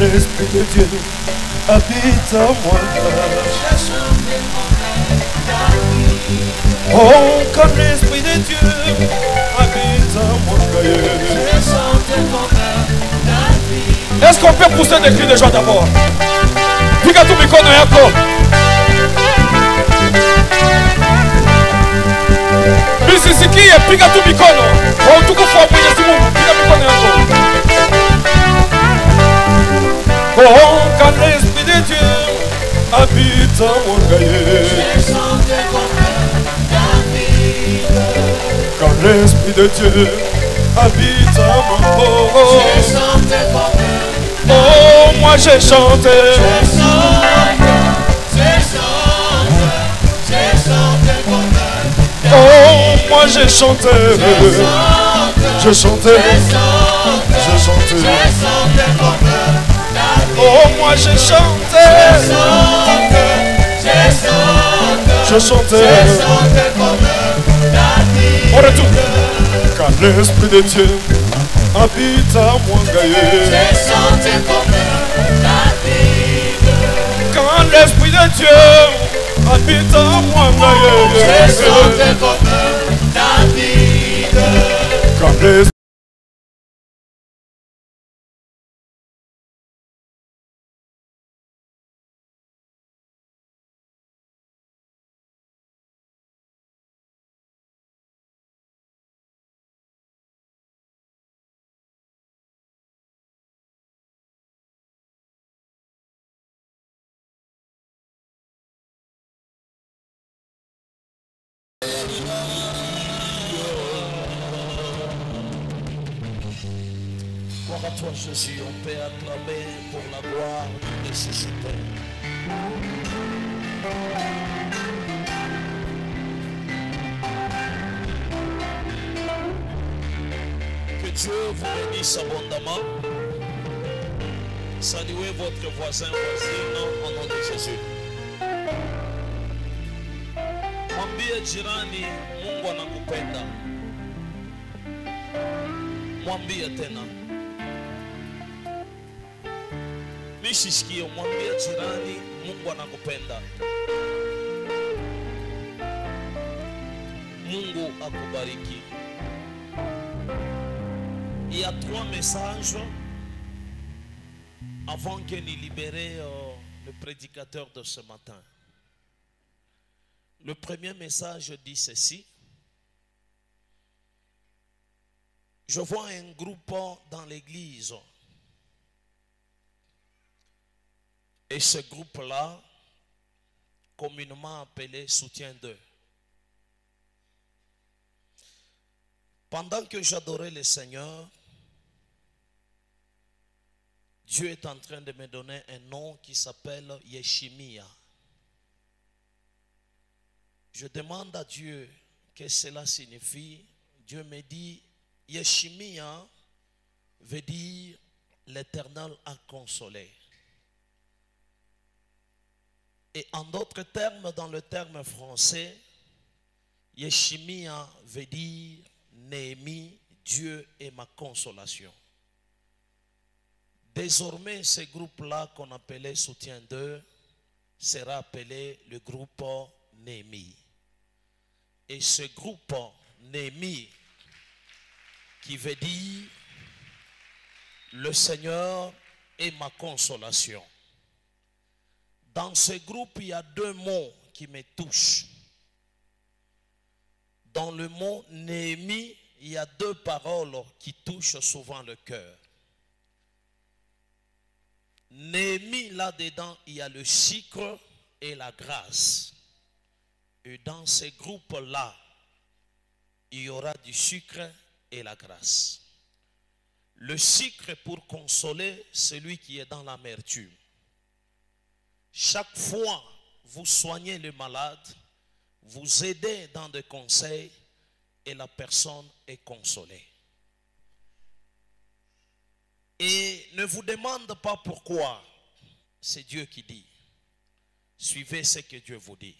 l'Esprit de Dieu habite en moi. Oh, quand l'Esprit de Dieu habite en moi. Est-ce qu'on peut pousser des cris de joie d'abord? Piga tu mikono yako. Bisisikie, piga tu mikono. Kwa utukufu wa Mwenyezi Mungu, piga mikono yako. Oh, quand l'Esprit de Dieu habite en moi. Quand l'Esprit de Dieu habite en moi. Oh, moi j'ai chanté. Oh, moi j'ai chanté. Je chantais. Je chantais. Oh, moi j'ai chanté. Je chantais. On retourne. Quand l'Esprit de Dieu habite en moi, j'ai chanté comme David. Quand l'Esprit de Dieu habite en moi, j'ai chanté comme David. Quand l'Esprit Gloire à toi Jésus, on peut acclamer pour la gloire nécessaire. Que Dieu vous bénisse abondamment. Saluez votre voisin, voisine au nom de Jésus. Mwambie jirani Mungu anakupenda. Mwambie tena. Nisisikie, mwambie jirani Mungu anakupenda. Mungu akubariki. Il y a 3 messages avant que nous libérions le prédicateur de ce matin. Le premier message dit ceci. Je vois un groupe dans l'église. Et ce groupe-là, communément appelé soutien d'eux. Pendant que j'adorais le Seigneur, Dieu est en train de me donner un nom qui s'appelle Yeshimia. Je demande à Dieu que cela signifie. Dieu me dit, Yeshimia veut dire l'Éternel a consolé. Et en d'autres termes, dans le terme français, Yeshimia veut dire Néhémie, Dieu est ma consolation. Désormais, ce groupe-là qu'on appelait soutien d'eux sera appelé le groupe Néhémie. Et ce groupe Néhémie qui veut dire le Seigneur est ma consolation. Dans ce groupe, il y a 2 mots qui me touchent. Dans le mot Néhémie, il y a 2 paroles qui touchent souvent le cœur. Néhémie, là-dedans, il y a le sucre et la grâce. Et dans ce groupe-là, il y aura du sucre et la grâce. Le sucre pour consoler celui qui est dans l'amertume. Chaque fois vous soignez le malade, vous aidez dans des conseils et la personne est consolée. Et ne vous demande pas pourquoi, c'est Dieu qui dit. Suivez ce que Dieu vous dit.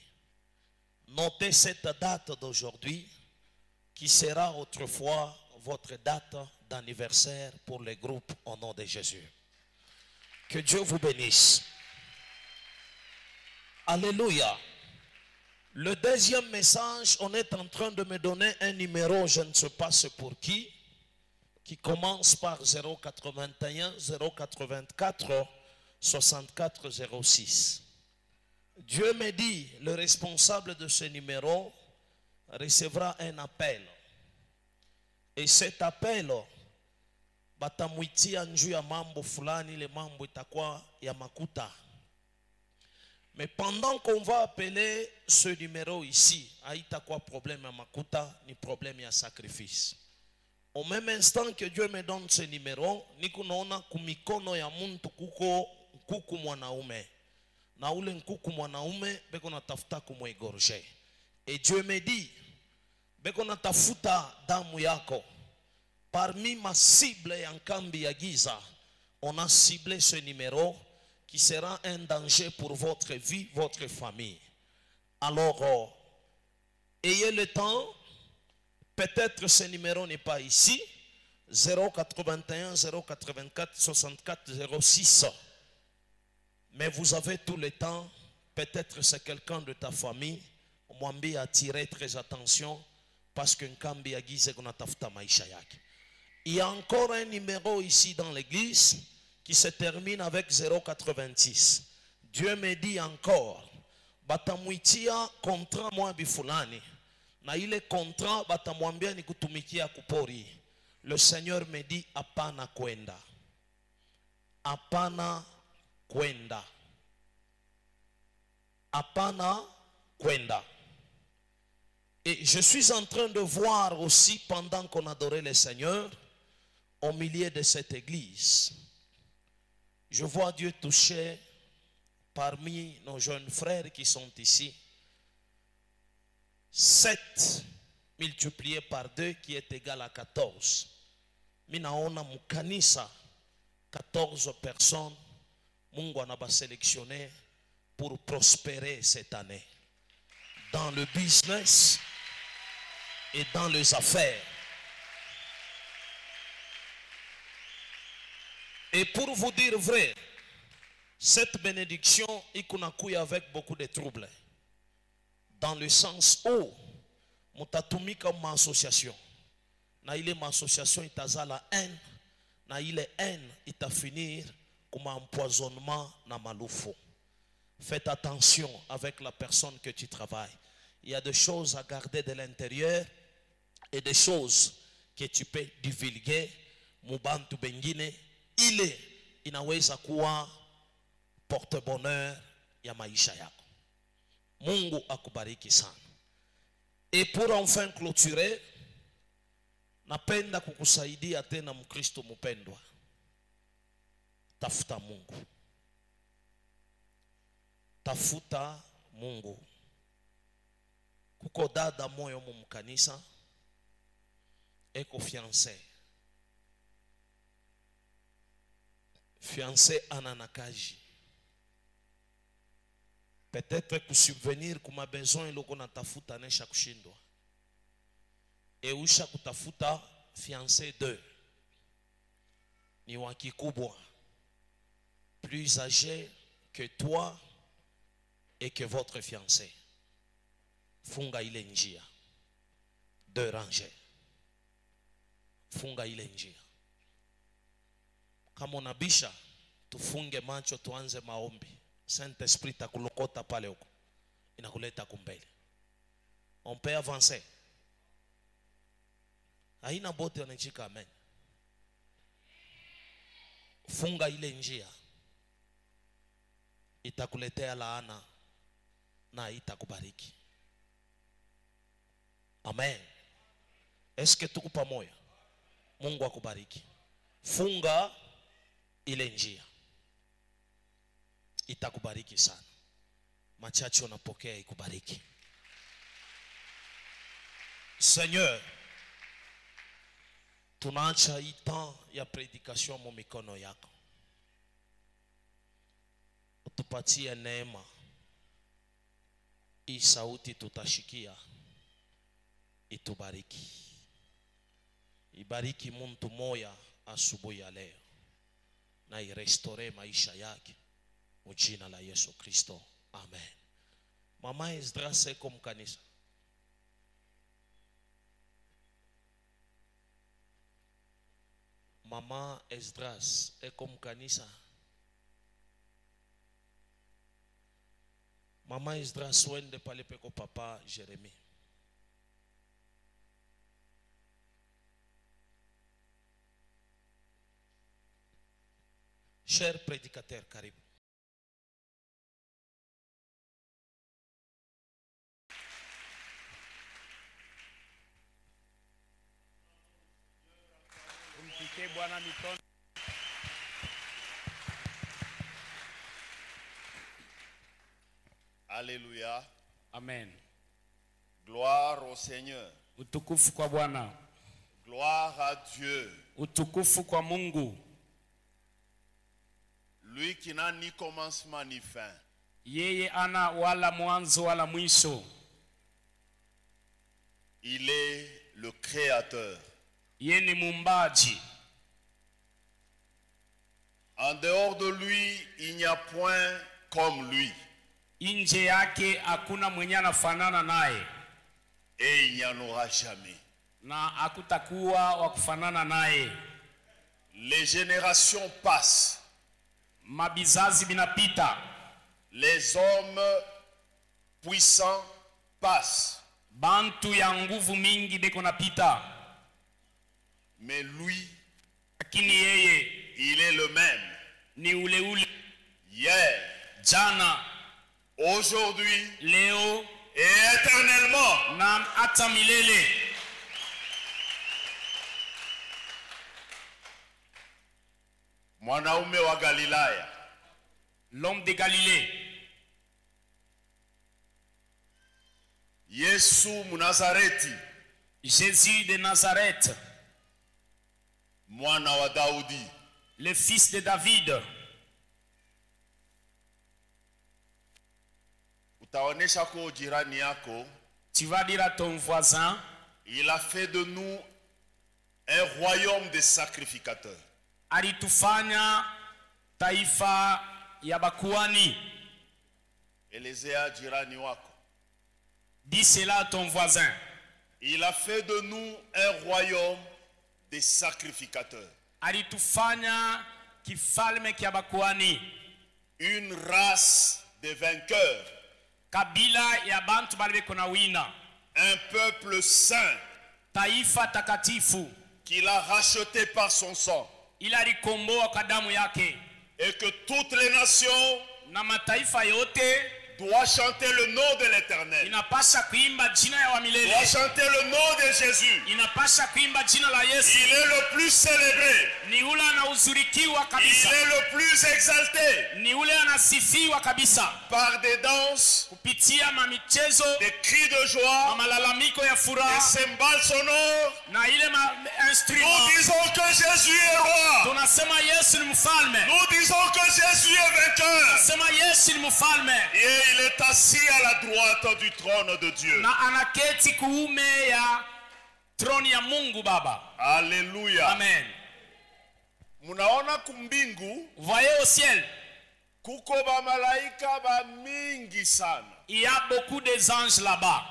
Notez cette date d'aujourd'hui qui sera autrefois votre date d'anniversaire pour les groupes au nom de Jésus. Que Dieu vous bénisse. Alléluia. Le deuxième message, on est en train de me donner un numéro, je ne sais pas c'est pour qui commence par 081 084 64 06. Dieu me dit, le responsable de ce numéro recevra un appel. Et cet appel, batamwitia njuu ya mambo fulani, le mambo itakuwa ya makuta. Mais pendant qu'on va appeler ce numéro ici, haïta quoi problème à makuta, ni problème à sacrifice. Au même instant que Dieu me donne ce numéro, niko naona kumikono ya muntu kuko nkuku mwanaume. Na ule nkuku mwanaume beko natafuta kumwegorge. Et Dieu me dit, beko natafuta damu yako. Parmi ma cible ya nkambi ya giza, on a ciblé ce numéro qui sera un danger pour votre vie, votre famille. Alors, ayez le temps. Peut-être ce numéro n'est pas ici. 081 084 64 06. Mais vous avez tout le temps. Peut-être c'est quelqu'un de ta famille. Mwambi a attiré très attention parce que nkambi agize kuna tafuta maisha yake. Il y a encore un numéro ici dans l'église qui se termine avec 086. Dieu me dit encore, batamwitia contrat mwa bifulani. Na ile contrat batamwambia ni kutumikia kupori. Le Seigneur me dit apana kwenda. Apana kwenda. Apana kwenda. Et je suis en train de voir aussi pendant qu'on adorait le Seigneur au milieu de cette église. Je vois Dieu toucher parmi nos jeunes frères qui sont ici 7 multiplié par 2 qui est égal à 14. Minaona mukanisa 14 personnes Mungu anaba sélectionné pour prospérer cette année dans le business et dans les affaires. Et pour vous dire vrai, cette bénédiction ikunakuya avec beaucoup de troubles. Dans le sens où mutatumika ma association. Na ile ma association itaza la haine, na ile haine ita finir comme empoisonnement na malufo. Faites attention avec la personne que tu travailles. Il y a des choses à garder de l'intérieur et des choses que tu peux divulguer. Mubantu bengine ile inaweza kuwa porte-bonheur ya maisha yako. Mungu akubariki sana. Et pour enfin clôturer, napenda kukusaidia tena mkristo mpendwa. Tafuta Mungu. Tafuta Mungu. Kuko dada moyo mu kanisa eko fiancé. Fiancé ananakaji. Peut-être que subvenir kuma besoin loko na tafuta nesha kushindwa. E usha kutafuta fiancé 2. Ni wakikubwa. Plus âgé que toi et que votre fiancé. Funga ile njia. 2 rangées. Funga ile njia. Kama unabisha, tufunge macho tuanze maombi. Saint-Esprit takulokota pale huko. Inakuleta kumbele. On peut avancer. Haina bote wanachika amen. Funga ile njia. Itakuletea laana na itakubariki. Amen. Est-ce que tuko pamoja? Mungu akubariki. Funga ile njia. Itakubariki sana. Machache unapokea ikubariki. Seigneur, tunaacha hii temps ya prédication mu mikono yako. Utupatie neema. Hii sauti tutashikia. Itubariki. Ibariki muntu moya asubuhi ya leo. na irestore maisha yake mjina la Yesu Kristo. Amen. Mama Esdras eko mkanisa. Mama Esdras eko mkanisa. Mama Esdras wende pale peko papa Jérémie. Cher prédicateur, karibu. Alléluia. Amen. Gloire au Seigneur. Utukufu kwa Bwana. Gloire à Dieu. Utukufu kwa Mungu. Lui qui n'a ni commencement ni fin. Yeye ana wala mwanzo wala mwisho. Il est le créateur. Yeye ni muumbaji. En dehors de lui, il n'y a point comme lui. Nje yake hakuna mwenye anafanana naye. Et il n'y en aura jamais. Na hakutakuwa wa kufanana naye. Les générations passent. Mabizazi binapita. Les hommes puissants passent. Bantu ya nguvu mingi beko napita. Mais lui, lakini yeye il est le même. Ni ule ule. Hier, jana, aujourd'hui, leo et éternellement. Na hata milele. Mwanaume wa Galilaya. L'homme de Galilée. Yesu Mnazareti. Jésus de Nazareth. Mwana wa Daudi. Le fils de David. Utaonesha kwa jirani yako. Tu vas dire à ton voisin. Il a fait de nous un royaume de sacrificateurs. Alitufanya taifa ya bakuani. Elezea jirani wako. Dis cela à ton voisin. Il a fait de nous un royaume de sacrificateurs. Alitufanya kifalme kia bakuani. Une race de vainqueurs. Kabila ya bantu bali beko na wina. Un peuple saint. Taifa takatifu. Qu'il a racheté par son sang. Il a likomboa kwa damu yake. Et que toutes les nations na mataifa yote doivent chanter le nom de l'Éternel. Inapasha kuimba jina ya wa milele. Doivent chanter le nom de Jésus. Inapasha kuimba jina la Yesu. Il est le plus célébré. Ni ule anahuzurikiwa kabisa. Il est le plus exalté. Ni ule anasifiwa kabisa. Par des danses, kupitia mamichezo, des cris de joie, na malalamiko ya furaha, des cymbales sonores, na ile instruments. Nous disons que Jésus est roi. Tunasema Yesu ni mfalme. Nous disons que Jésus est vainqueur. Tunasema Yesu ni mfalme. Et il est assis à la droite du trône de Dieu. Na anaketi kuume ya troni ya Mungu Baba. Alléluia. Amen. Munaona kumbingu, voyez au ciel, kuko ba malaika ba mingi sana. Il y a beaucoup d'anges là-bas.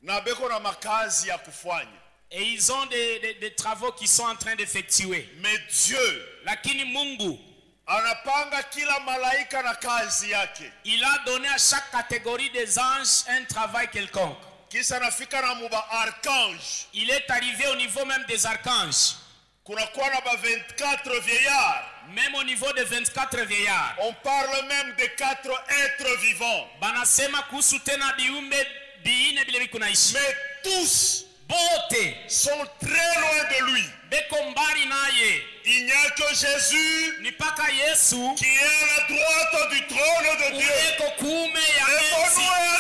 Na beko na makazi ya kufanya. Et ils ont des travaux qui sont en train d'effectuer. Mais Dieu, lakini Mungu, anapanga kila malaika na kazi yake. Il a donné à chaque catégorie des anges un travail quelconque. Kisa nafika na muba archange. Il est arrivé au niveau même des archanges. Kuna kwa na ba 24 vieillards. Même au niveau des 24 vieillards. On parle même de 4 êtres vivants. Banasema kuhusu tena biumbe biine bile bikunaishi. Mais tous bote sont très loin de lui. Beko mbali naye. Il n'y a que Jésus ni paka Yesu qui est à la droite du trône de Dieu. Lèvons-nous et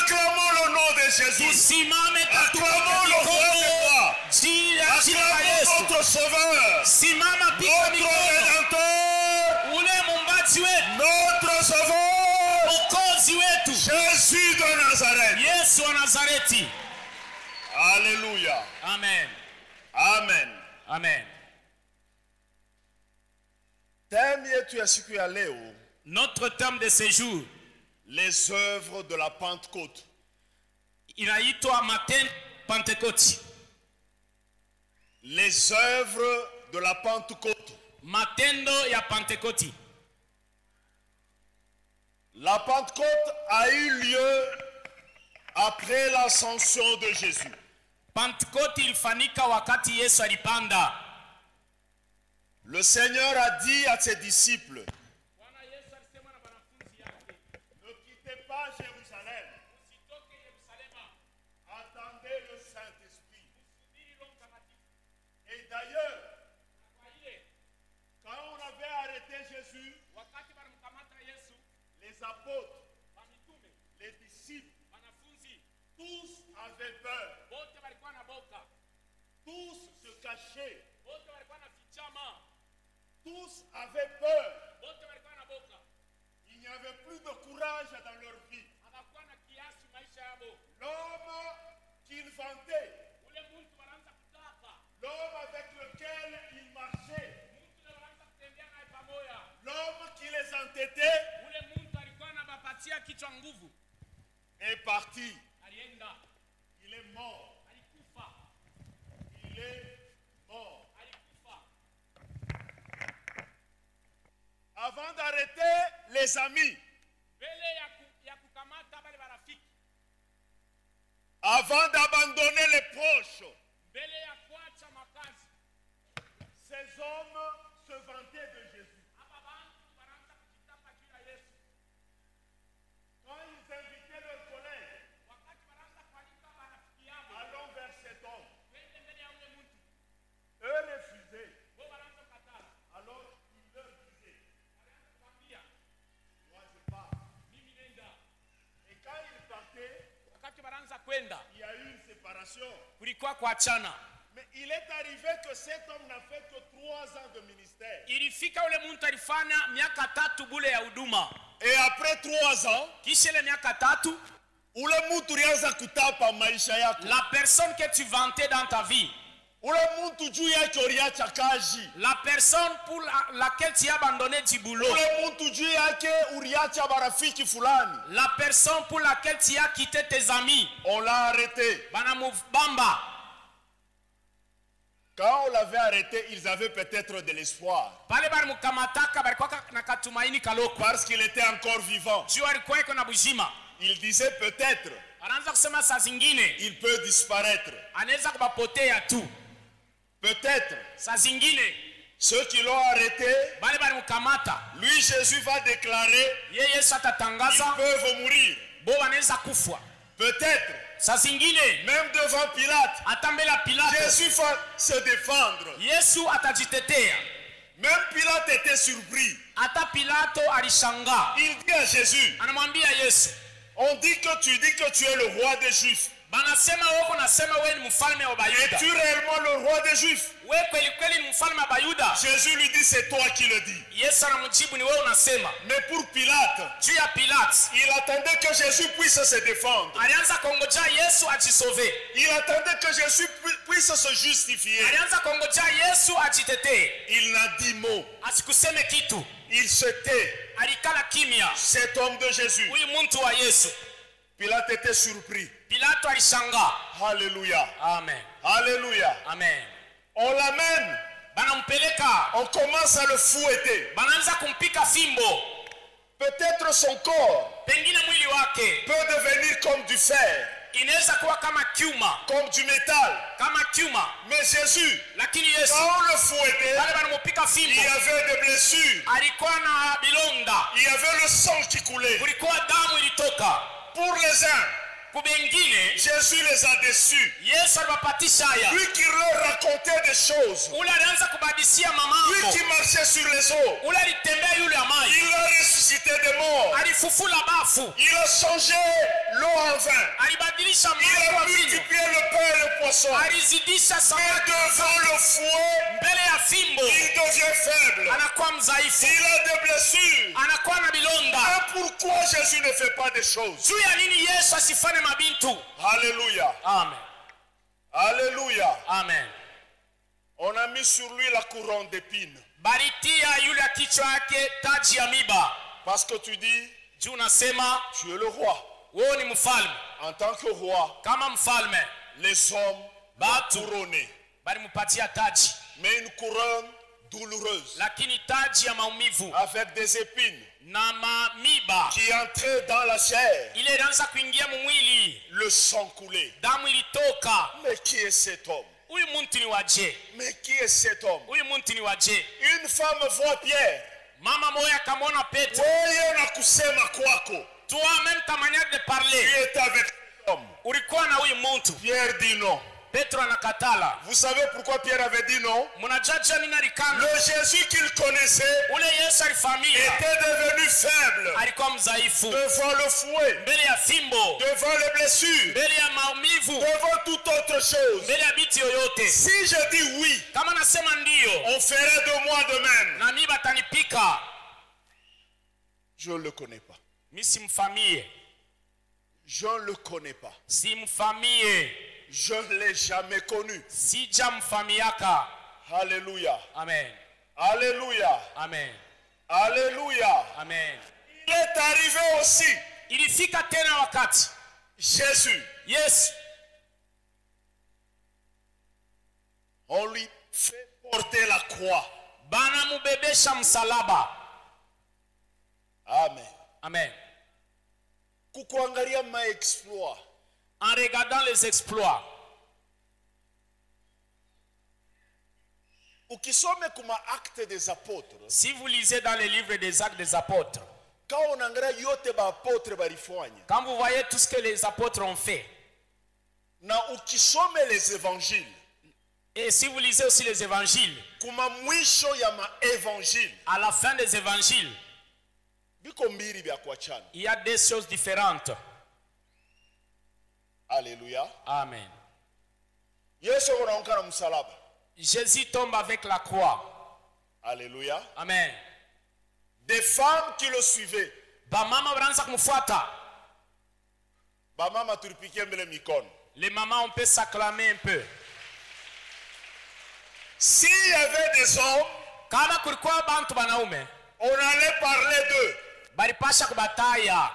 acclamons le nom de Jésus. Acclamons le roi des rois. Acclamons notre sauveur. Notre rédempteur. Notre sauveur. Jésus de Nazareth. Yesu wa Nazareti. Alléluia. Amen. Amen. Amen. Thème yetu ya siku ya leo, Notre thème de ce jour les œuvres de la Pentecôte. inaitwa Matendo Pentecote. Les œuvres de la Pentecôte. Matendo ya Pentecote. La Pentecôte a eu lieu après l'ascension de Jésus. Pentecote ilifanyika wakati Yesu alipanda. Le Seigneur a dit à ses disciples, ne quittez pas Jérusalem. Attendez le Saint-Esprit. Et d'ailleurs, quand on avait arrêté Jésus, les apôtres, les disciples, tous avaient peur. Tous se cachaient. Tous avaient peur. Il n'y avait plus de courage dans leur vie. L'homme qu'ils vantaient, l'homme avec lequel ils marchaient, l'homme qui les entêtait est parti. Il est mort. Il est mort. Avant d'arrêter les amis, avant d'abandonner les proches, ces hommes se vantaient de Jésus. Quand ils invitaient leurs collègues, allons vers cet homme. Eux refusaient. Alors il leur disait, moi je pars. Et quand ils partaient, il y a eu une séparation. Mais il est arrivé que cet homme n'a fait que 3 ans de ministère. Et après 3 ans, la personne que tu vantais dans ta vie, la personne pour laquelle tu as abandonné du boulot, la personne pour laquelle tu as quitté tes amis, on l'a arrêté. Bamba. Quand on l'avait arrêté, ils avaient peut-être de l'espoir. Parce qu'il était encore vivant. Il disait peut-être il peut disparaître. Peut-être ceux qui l'ont arrêté, lui Jésus va déclarer ils peuvent mourir. Peut-être même devant Pilate, Jésus va se défendre. Même Pilate était surpris. Il dit à Jésus, on dit que tu es le roi des Juifs. Es-tu réellement le roi des Juifs? Jésus lui dit, c'est toi qui le dis. Mais pour Pilate, il attendait que Jésus puisse se défendre. Il attendait que Jésus puisse se justifier. Il n'a dit mot. Il se tait. Cet homme de Jésus. Pilate était surpris. Alléluia. Amen. Alléluia. Amen. On l'amène. On commence à le fouetter. Peut-être son corps peut devenir comme du fer, comme du métal. Mais Jésus, quand on le fouettait, il y avait des blessures. Il y avait le sang qui coulait. Pour les uns, Jésus les a déçus. Lui qui leur racontait des choses, lui qui marchait sur les eaux, il a ressuscité des morts, il a changé l'eau en vin, il a multiplié le pain et le poisson. Mais devant le fouet, il devient faible, il a des blessures. Et pourquoi Jésus ne fait pas des choses? Alléluia. Amen. Alléluia. Amen. On a mis sur lui la couronne d'épines. balitia yule kichwa yake taji ya miba. Parce que tu dis, Juu unasema tu es le roi. wewe ni mfalme. En tant que roi, Kama mfalme les hommes batu couronnés. balimupatia taji, Mais une couronne douloureuse, lakini taji ya maumivu avec des épines na mamiba qui entraient dans la chair, ile ilianza kuingia mwili, le sang coulait. damu ilitoka. Mais qui est cet homme? Huyu muntu ni waje? Mais qui est cet homme? Huyu muntu ni waje? Une femme voit Pierre. Mama moya akamwona Petro. Wewe na kusema kwako, Toi même ta manière de tu parler, es avec cet homme. ulikuwa na huyu muntu. Pierre dit non. Petro anakatala. Vous savez pourquoi Pierre avait dit non? Mnajua nini alikana? Le Jésus qu'il connaissait Ule Yesu alifahamia était devenu faible alikuwa mdhaifu devant le fouet, mbele ya fimbo, devant les blessures, mbele ya maumivu, devant toute autre chose. mbele ya biti yoyote. Si je dis oui, Kama nasema ndio, on ferait de moi de même. na mimi batanipika. Je ne le connais pas. Mimi simfamie, Je ne le connais pas. simfamie, Je ne l'ai jamais connu. sijamfamiaka. Alléluia. Amen, Alléluia. amen, Alléluia. amen. Il est arrivé aussi, Ilifika tena wakati Jésus, Yesu on lui fait porter la croix. bana mubebesha msalaba. Amen. Amen. Kukuangalia ma exploit. En regardant les exploits, Ukisome kuma acte des apôtres, si vous lisez dans les livres des Actes des Apôtres, quand on angalia yote ba apôtre balifanya, quand vous voyez tout ce que les apôtres ont fait, na ukisome les évangiles, et si vous lisez aussi les évangiles, kuma mwisho ya ma évangile, à la fin des évangiles, biko mbiri bya kuachana. il y a des choses différentes. Alléluia. Amen. Yesu anaonekana msalaba. Jésus tombe avec la croix. Alléluia. Amen. Des femmes qui le suivaient. Bamama wanaanza kumfuata. Bamama tulipikia mbele mikono. Les mamans, on peut s'acclamer un peu. S'il y avait des hommes, Kama kulikuwa bantu banaume, on allait parler d'eux. balipasha kubataya,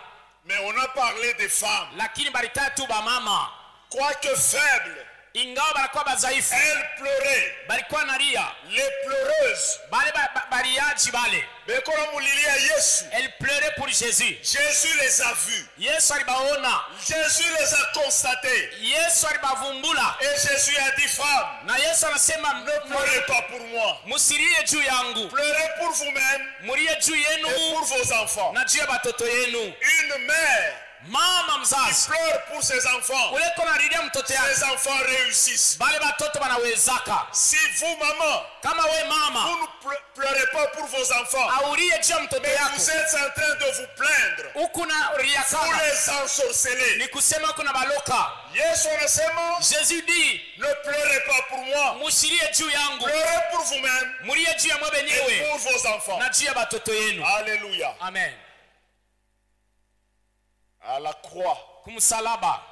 Mais on a parlé des femmes. lakini balitaya tu bamama. Quoique faibles, Ingawa balikuwa bazaifu, elles pleuraient. balikuwa nalia. Les pleureuses. Bale baliaji bale, Bekona mulilia Yesu. elles pleuraient pour Jésus. Jésus les a vus. Yesu alibaona, Jésus les a constatés. Yesu alibavumbula, Et Jésus a dit, femmes, na Yesu anasema ne pleurez pas pour moi. musilie juu yangu, Pleurez pour vous-même mulie juu et yenu pour vos enfants. na juu ya batoto yenu. Une mère Mama qui mzazi pleure pour ses enfants. ule kona lilia mtoto yake, Ses enfants réussissent. bale batoto banawezaka. Si vous, maman, Kama we vous mama ne pleurez pas pour vos enfants, aulie juu ya mtoto mais yako, vous êtes en train de vous plaindre, huku na ria vous sana, les ensorcelez. ni kusema kuna baloka. Yesu anasema, Jésus dit, ne pleurez pas pour moi, musilie juu yangu, pleurez pour vous-même mulie juu ya mwe et benyewe pour vos enfants. na juu ya batoto yenu. Alléluia. Amen. À la croix. Kumsalaba,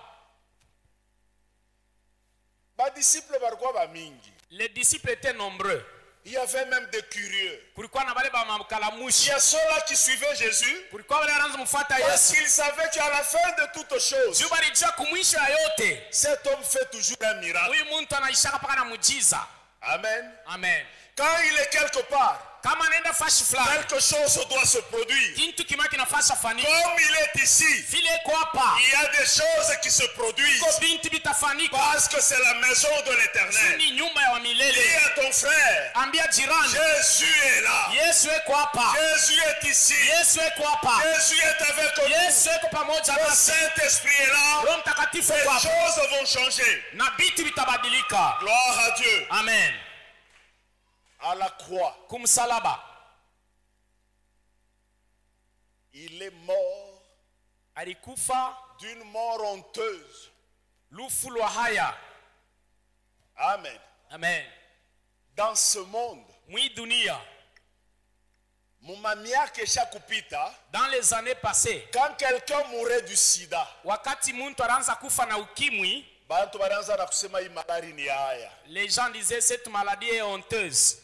Ba disciples balikuwa ba mingi. les disciples étaient nombreux. Il y avait même des curieux. Kulikuwa na bale ba Il makalamushi, y a ceux-là qui suivaient Jésus kulikuwa bale wanaanza mfuata parce Yesu. qu'ils savaient qu'à la fin de toutes choses, Juu balijua kumwisho ya yote, cet homme fait toujours un miracle. huyu muntu anaishaka paka na mujiza. Amen. Amen. Quand il est quelque part, Kama anaenda fashi fulani, quelque chose doit se produire. kintu kima kinafasha fanika. Comme il est ici, Vile iko hapa, il y a des choses qui se produisent iko binti bitafanika. parce que c'est la maison de l'Éternel. Ni nyumba ya Dis milele. à ton frère, Ambia jirani, Jésus est là. Yesu eko hapa. Jésus est ici. Yesu eko hapa. Jésus est avec nous. Yesu eko pamoja Le nasi. Saint-Esprit est là. Roho Mtakatifu Les eko hapa. choses vont changer. Na bitu vitabadilika. Gloire à Dieu. Amen. À la croix, Kumsalaba, il est mort alikufa d'une mort honteuse. lufu lwa haya. Amen. Amen. Dans ce monde, Mwi dunia, mumamiaka ishakupita, dans les années passées, quand quelqu'un mourait du sida, wakati muntu anaanza kufa na ukimwi, bantu banaanza na kusema hii malari ni haya. les gens disaient cette maladie est honteuse.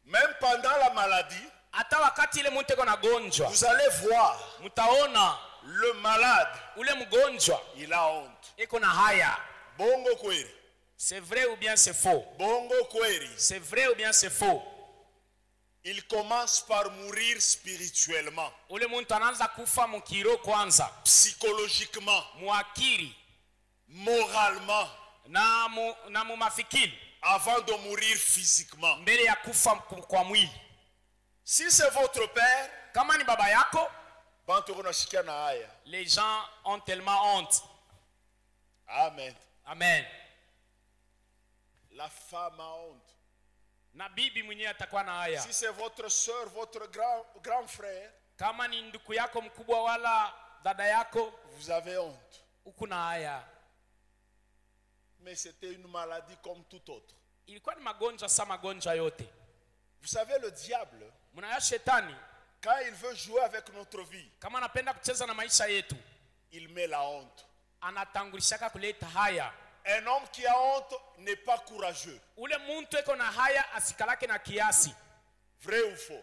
Même pendant la maladie, hata wakati ile mtu iko na gonjwa, vous allez voir, mtaona le malade, ule mgonjwa il a honte. iko na haya. Bongo kweri. C'est vrai ou bien c'est faux? Bongo kweri. C'est vrai ou bien c'est faux? Il commence par mourir spirituellement, Ule mtu anaanza kufa mukiro kwanza, psychologiquement, muakiri moralement, na mu mafikiri, avant de mourir physiquement. mbele ya kufa kwa mwili. Si c'est votre père, Kama ni baba yako, les gens ont tellement honte. Amen. Amen. La femme a honte. Na bibi mwenyewe atakuwa na haya. Si c'est votre soeur, votre grand frère, Kama ni ndugu yako mkubwa wala dada yako, vous avez honte. uko na haya. Mais c'était une maladie comme tout autre. Ilikuwa ni magonjwa sama magonjwa yote. Vous savez, le diable, Mnaya shetani, quand il veut jouer avec notre vie, kama anapenda kucheza na maisha yetu, il met la honte. anatangulishaka kuleta haya. Un homme qui a honte n'est pas courageux. Ule muntu eko na haya asikalake na kiasi. Vrai ou faux?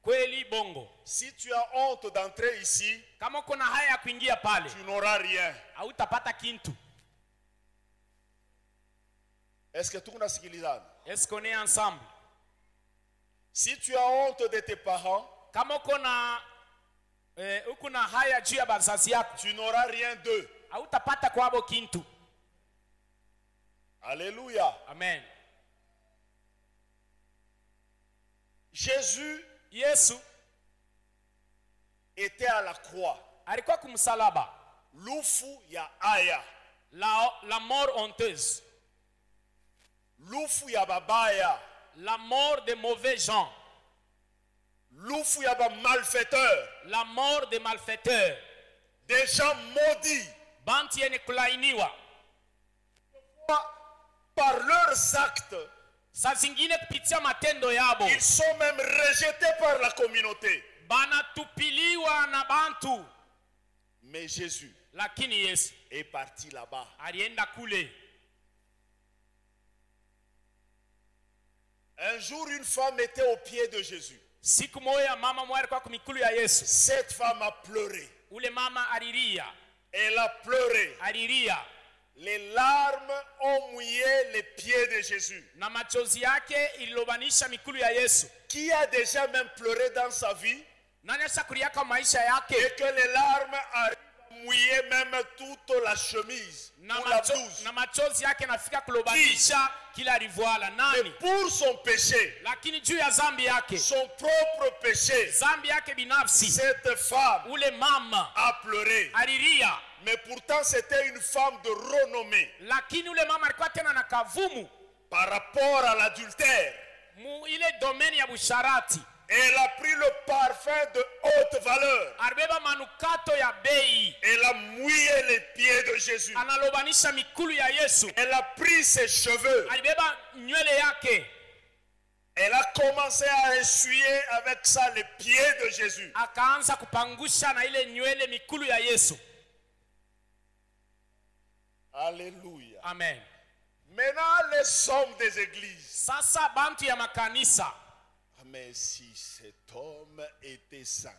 Kweli bongo? Si tu as honte d'entrer ici, Kama uko na haya ya kuingia pale, tu n'auras rien. hautapata kintu. Est-ce que tout le monde a sikilizana? Est-ce qu'on est ensemble? Si tu as honte de tes parents, Kama uko na haya juu ya bazazi yako, tu n'auras rien d'eux. hautapata kwabo kintu. Alléluia. Amen. Jésus Yesu était à la croix. alikuwa kumsalaba. Lufu ya aya. La mort honteuse. Lufu ya babaya. La mort des mauvais gens. Lufu ya ba malfaiteurs. La mort des malfaiteurs. Des gens maudits. Bantu yene kulainiwa. Par leurs actes, Saa zingine kupitia matendo yabo, ils sont même rejetés par la communauté. banatupiliwa na bantu. Mais Jésus Lakini Yesu est parti là-bas. alienda kule. Un jour, une femme était au pied de Jésus. Siku moja mama mmoja alikuwa kumikulu ya Yesu. Cette femme a pleuré. Ule mama alilia, Elle a pleuré. alilia. Les larmes ont mouillé les pieds de Jésus. Na machozi yake ililobanisha mikulu ya Yesu. Qui a déjà même pleuré dans sa vie Nani ashakulia kwa maisha yake? et que les larmes arrivent à mouiller même toute la chemise ou la blouse. Na machozi yake nafika kulobanisha kila alivoala. Mais Nani? pour son péché, Lakini juu ya zambi yake, son propre péché, zambi yake binafsi, cette femme ule mama a pleuré. alilia. Mais pourtant, c'était une femme de renommée Lakini ule mama alikuwa tena na kavumu par rapport à l'adultère. mu ile domaine ya busharati. Elle a pris le parfum de haute valeur. Arbeba manukato ya bei. Elle a mouillé les pieds de Jésus. Analobanisha mikulu ya Yesu. Elle a pris ses cheveux. Alibeba nywele yake. Elle a commencé à essuyer avec ça les pieds de Jésus. Akaanza kupangusha na ile nywele mikulu ya Yesu. Alléluia. Amen. Maintenant, les hommes des églises. Sasa bantu ya makanisa, Mais si cet homme était saint,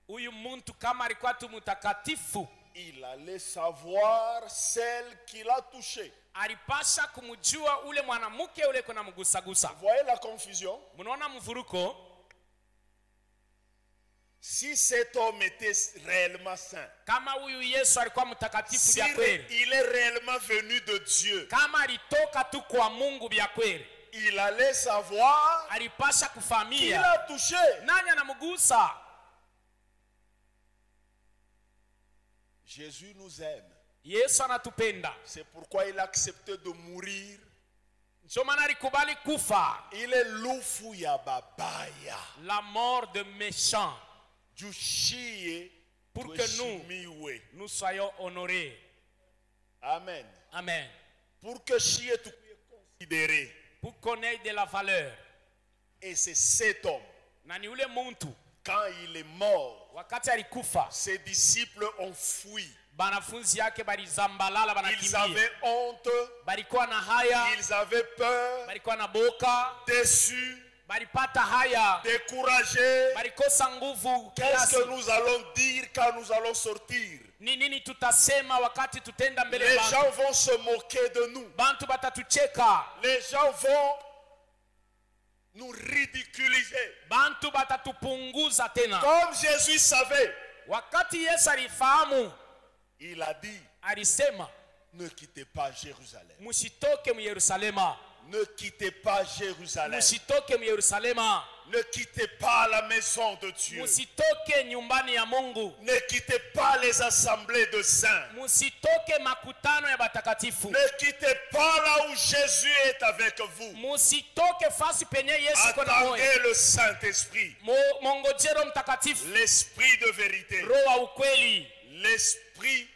huyu muntu kama alikuwa tu mutakatifu, il allait savoir celle qui l'a touché. alipasha kumjua ule mwanamke ule kuna mgusagusa. Vous voyez la confusion? Munaona mvuruko? Si cet homme était réellement saint, Kama huyu Yesu alikuwa mtakatifu si bya kweli, il est réellement venu de Dieu, kama alitoka tu kwa Mungu bya kweli, il allait savoir alipasha qui kufahamia l'a touché. nani anamgusa. Jésus nous aime. Yesu anatupenda. C'est pourquoi il a accepté de mourir. Ndio maana alikubali kufa. Il est lufu ya babaya. La mort de méchant. Jushie Pour que nous soyons honorés. Amen. Amen. Pour que chie tu considéré. Pour connaître de la valeur. Et c'est cet homme. Na ni ule muntu, Quand il est mort, wakati alikufa, ses disciples ont fui. banafunzi yake balizambalala Ils banakimbia. avaient honte. Balikuwa na haya, Ils avaient peur. balikuwa na boka, Déçus. balipata haya, découragés. balikosa nguvu. Qu'est-ce que nous allons dire quand nous allons sortir? Ni nini tutasema wakati tutenda mbele Les ya bantu? gens vont se moquer de nous. Bantu batatucheka, Les gens vont nous ridiculiser. bantu batatupunguza tena. Comme Jésus savait, Wakati Yesu alifahamu, il a dit, alisema ne quittez pas Jérusalem. musitoke mu Yerusalema, Ne quittez pas Jérusalem. musitoke mu Yerusalema, Ne quittez pas la maison de Dieu. musitoke nyumbani ya Mungu, Ne quittez pas les assemblées de saints. musitoke makutano ya batakatifu, Ne quittez pas là où Jésus est avec vous. musitoke fasi penye Yesu kona moyo. Attendez le Saint-Esprit, Mongojero mtakatifu, l'Esprit de vérité, roho wa ukweli, l'Esprit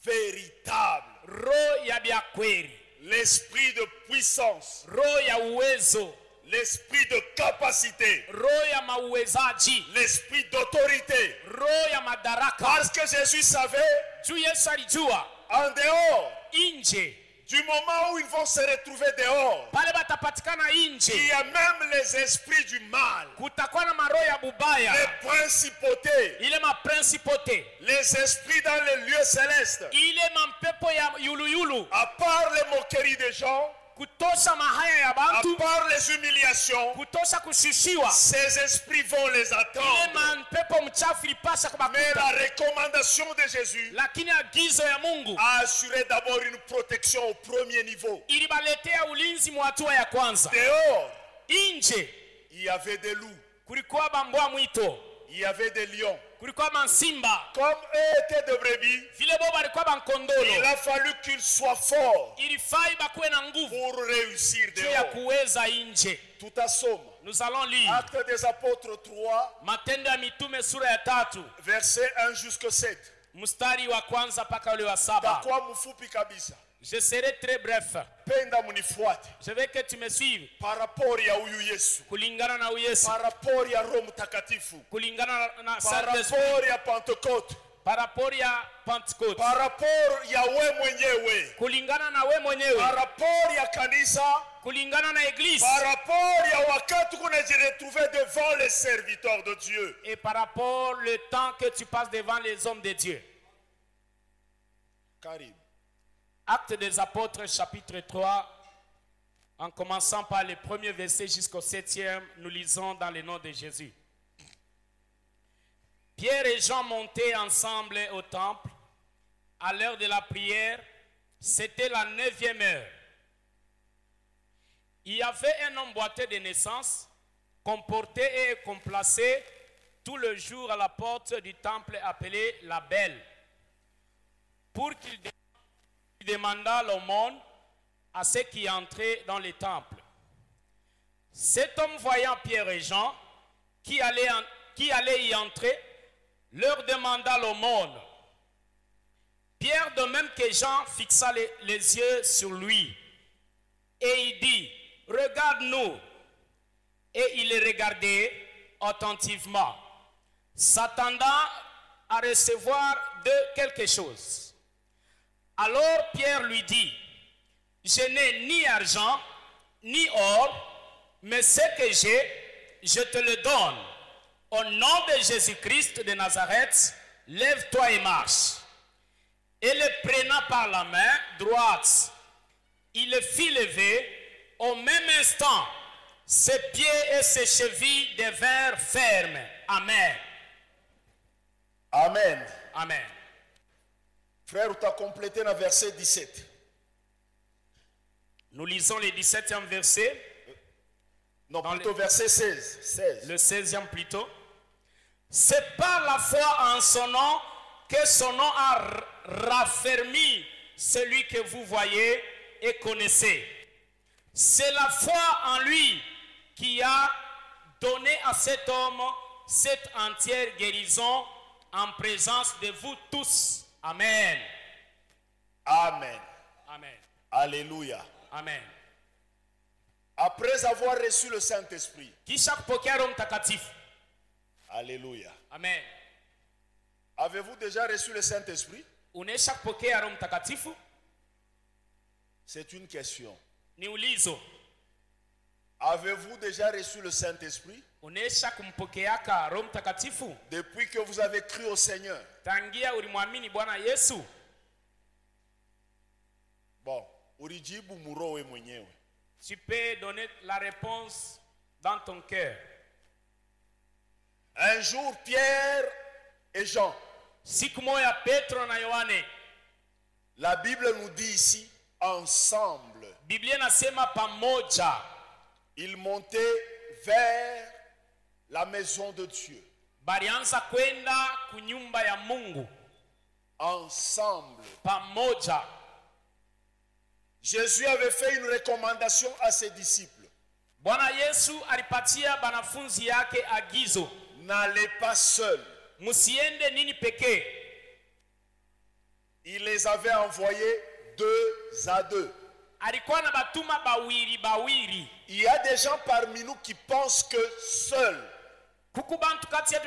véritable, roho ya bya kweli, l'Esprit de puissance, roho ya uwezo, l'Esprit de capacité, roho ya mauwezaji, l'Esprit d'autorité. roho ya madaraka. Parce que Jésus savait, Juu Yesu alijua en dehors inje, du moment où ils vont se retrouver dehors, pale batapatikana il inje, y a même les esprits du mal, kutakuwa na maroho ya bubaya, les principautés, ile maprincipote, les esprits dans les lieux célestes. ile mampepo ya yuluyulu, À part les moqueries des gens, kutosha mahaya ya à bantu, part les humiliations, kutosha kushushiwa, ces esprits vont les ile attendre. mampepo mchafu ilipasha Mais la kubakuta. recommandation de Jésus Lakini agizo ya Mungu a assuré d'abord une protection au premier niveau. ilibaletea ulinzi mu hatua ya kwanza. Dehors, Inje il y avait des loups, kulikuwa bambwa mwito, il y avait des lions. kulikuwa mansimba, Comme eux étaient de brebis, vile bo balikuwa il bankondolo. a fallu qu'ils soient forts Ilifai bakuwe na nguvu pour réussir juu ya dehors. kuweza inje. Tout à somme. Nous allons lire Actes des apôtres 3, Matendo ya Mitume sura ya 3 versets 1 jusqu'à 7. mstari wa kwanza mpaka ule wa 7. Takuwa mfupi kabisa. Je serai très bref. Penda munifuate. Je veux que tu me suives. Par rapport ya huyu Yesu. Kulingana na Yesu, Par rapport ya Roho Mtakatifu. kulingana na Par Saint-Esprit, rapport ya Pentecôte. par rapport ya Pentecote, Par rapport ya we mwenyewe. kulingana na we mwenyewe, Par rapport ya kanisa. kulingana na église, Par rapport ya wakati kunajiretrouver devant les serviteurs de Dieu. et par rapport le temps que tu passes devant les hommes de Dieu. Karibu. Actes des apôtres chapitre 3, en commençant par le premier verset jusqu'au 7e, nous lisons dans le nom de Jésus. Pierre et Jean montaient ensemble au temple à l'heure de la prière. C'était la 9e heure. Il y avait un homme boiteux de naissance, qu'on portait et qu'on plaçait tout le jour à la porte du temple appelé la Belle, pour qu'il demanda l'aumône à ceux qui entraient dans le temple. Cet homme, voyant Pierre et Jean qui allaient y entrer, leur demanda l'aumône. Pierre, de même que Jean, fixa les yeux sur lui et il dit, regarde-nous. Et il les regardait attentivement, s'attendant à recevoir de quelque chose. Alors Pierre lui dit, je n'ai ni argent, ni or, mais ce que j'ai, je te le donne. Au nom de Jésus-Christ de Nazareth, lève-toi et marche. Et le prenant par la main droite, il le fit lever. Au même instant, ses pieds et ses chevilles devinrent fermes. Amen. Amen. Amen. Frère, tu as complété le verset 17. Nous lisons le 17e verset. Non, Dans plutôt verset 16. 16. Le 16e plutôt. C'est par la foi en son nom que son nom a raffermi celui que vous voyez et connaissez. C'est la foi en lui qui a donné à cet homme cette entière guérison en présence de vous tous. Amen. Amen. Amen. Alléluia. Amen. Après avoir reçu le Saint-Esprit. Kisha kupokea Roho Mtakatifu. Alléluia. Amen. Avez-vous déjà reçu le Saint-Esprit? Unaisha kupokea Roho Mtakatifu? C'est une question. Ni ulizo. Avez-vous déjà reçu le Saint-Esprit? Unesha kumpokeaka Roho Mtakatifu Depuis que vous avez cru au Seigneur. tangia ulimwamini Bwana Yesu? Bon, ulijibu murowe mwenyewe. Tu peux donner la réponse dans ton cœur. Un jour, Pierre et Jean. Siku moja Petro na Yohane. La Bible nous dit ici ensemble. Biblia inasema pamoja. Ils montaient vers la maison de Dieu. Balianza kwenda kunyumba ya Mungu. Ensemble. Pamoja. Jésus avait fait une recommandation à ses disciples. Bwana Yesu alipatia banafunzi yake agizo. N'allez pas seuls. Musiende nini pekee. Il les avait envoyés 2 à 2. Alikuwa na batuma bawiri bawiri. Il y a des gens parmi nous qui pensent que seuls Kuku bantu kati yetu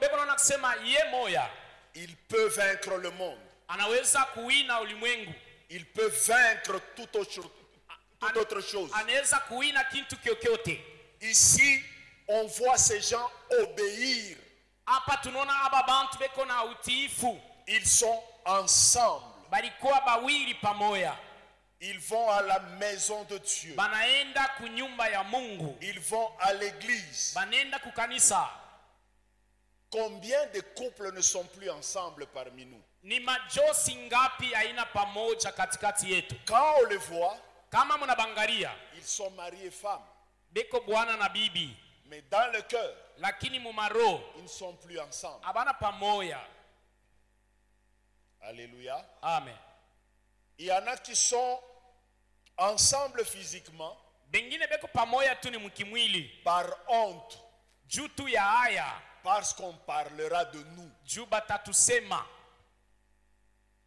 beko na kusema ye moya. il peut vaincre le monde. Anaweza kuwina ulimwengu. Il peut vaincre toute autre chose. Anaweza kuwina kintu kyokyote. Ici, on voit ces gens obéir. Hapa tunaona aba bantu beko na utiifu. Ils sont ensemble. Balikuwa bawiri pamoja. Ils vont à la maison de Dieu. Banaenda kunyumba ya Mungu. Ils vont à l'église. Banaenda kukanisa. Combien de couples ne sont plus ensemble parmi nous? Ni majosi ngapi aina pamoja katikati yetu? Quand on les voit, Kama mnabangalia, ils sont mariés femmes. beko bwana na bibi. Mais dans le cœur, Lakini mumaro, ils ne sont plus ensemble. abana pamoja. Alléluia. Amen. Il y en a qui sont ensemble physiquement Bengine beko pamoja tu ni mkimwili. par honte, Juu tu ya haya, parce qu'on parlera de nous. juu batatusema.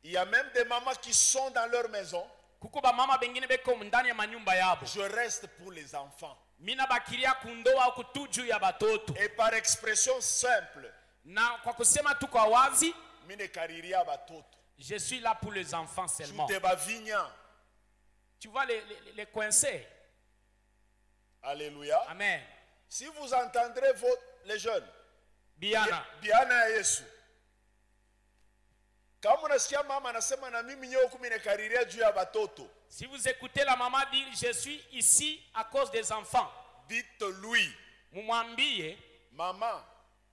Il y a même des mamans qui sont dans leur maison. Kuko ba mama bengine beko ndani ya manyumba yabo. Je reste pour les enfants. Mina bakiria kundoa au kutuju ya batoto. Et par expression simple, Na kwa kusema tu kwa wazi, mine kariria batoto. je suis là pour les enfants seulement. Chute bavinya. Tu vas les coincer. Alléluia. Amen. Si vous entendrez les jeunes, Biana. Biana Yesu. Kama unasikia mama anasema na mimi nyeo kumi nekariria juu ya batoto. Si vous écoutez la maman dire je suis ici à cause des enfants. Dites-lui, Mumwambie, maman,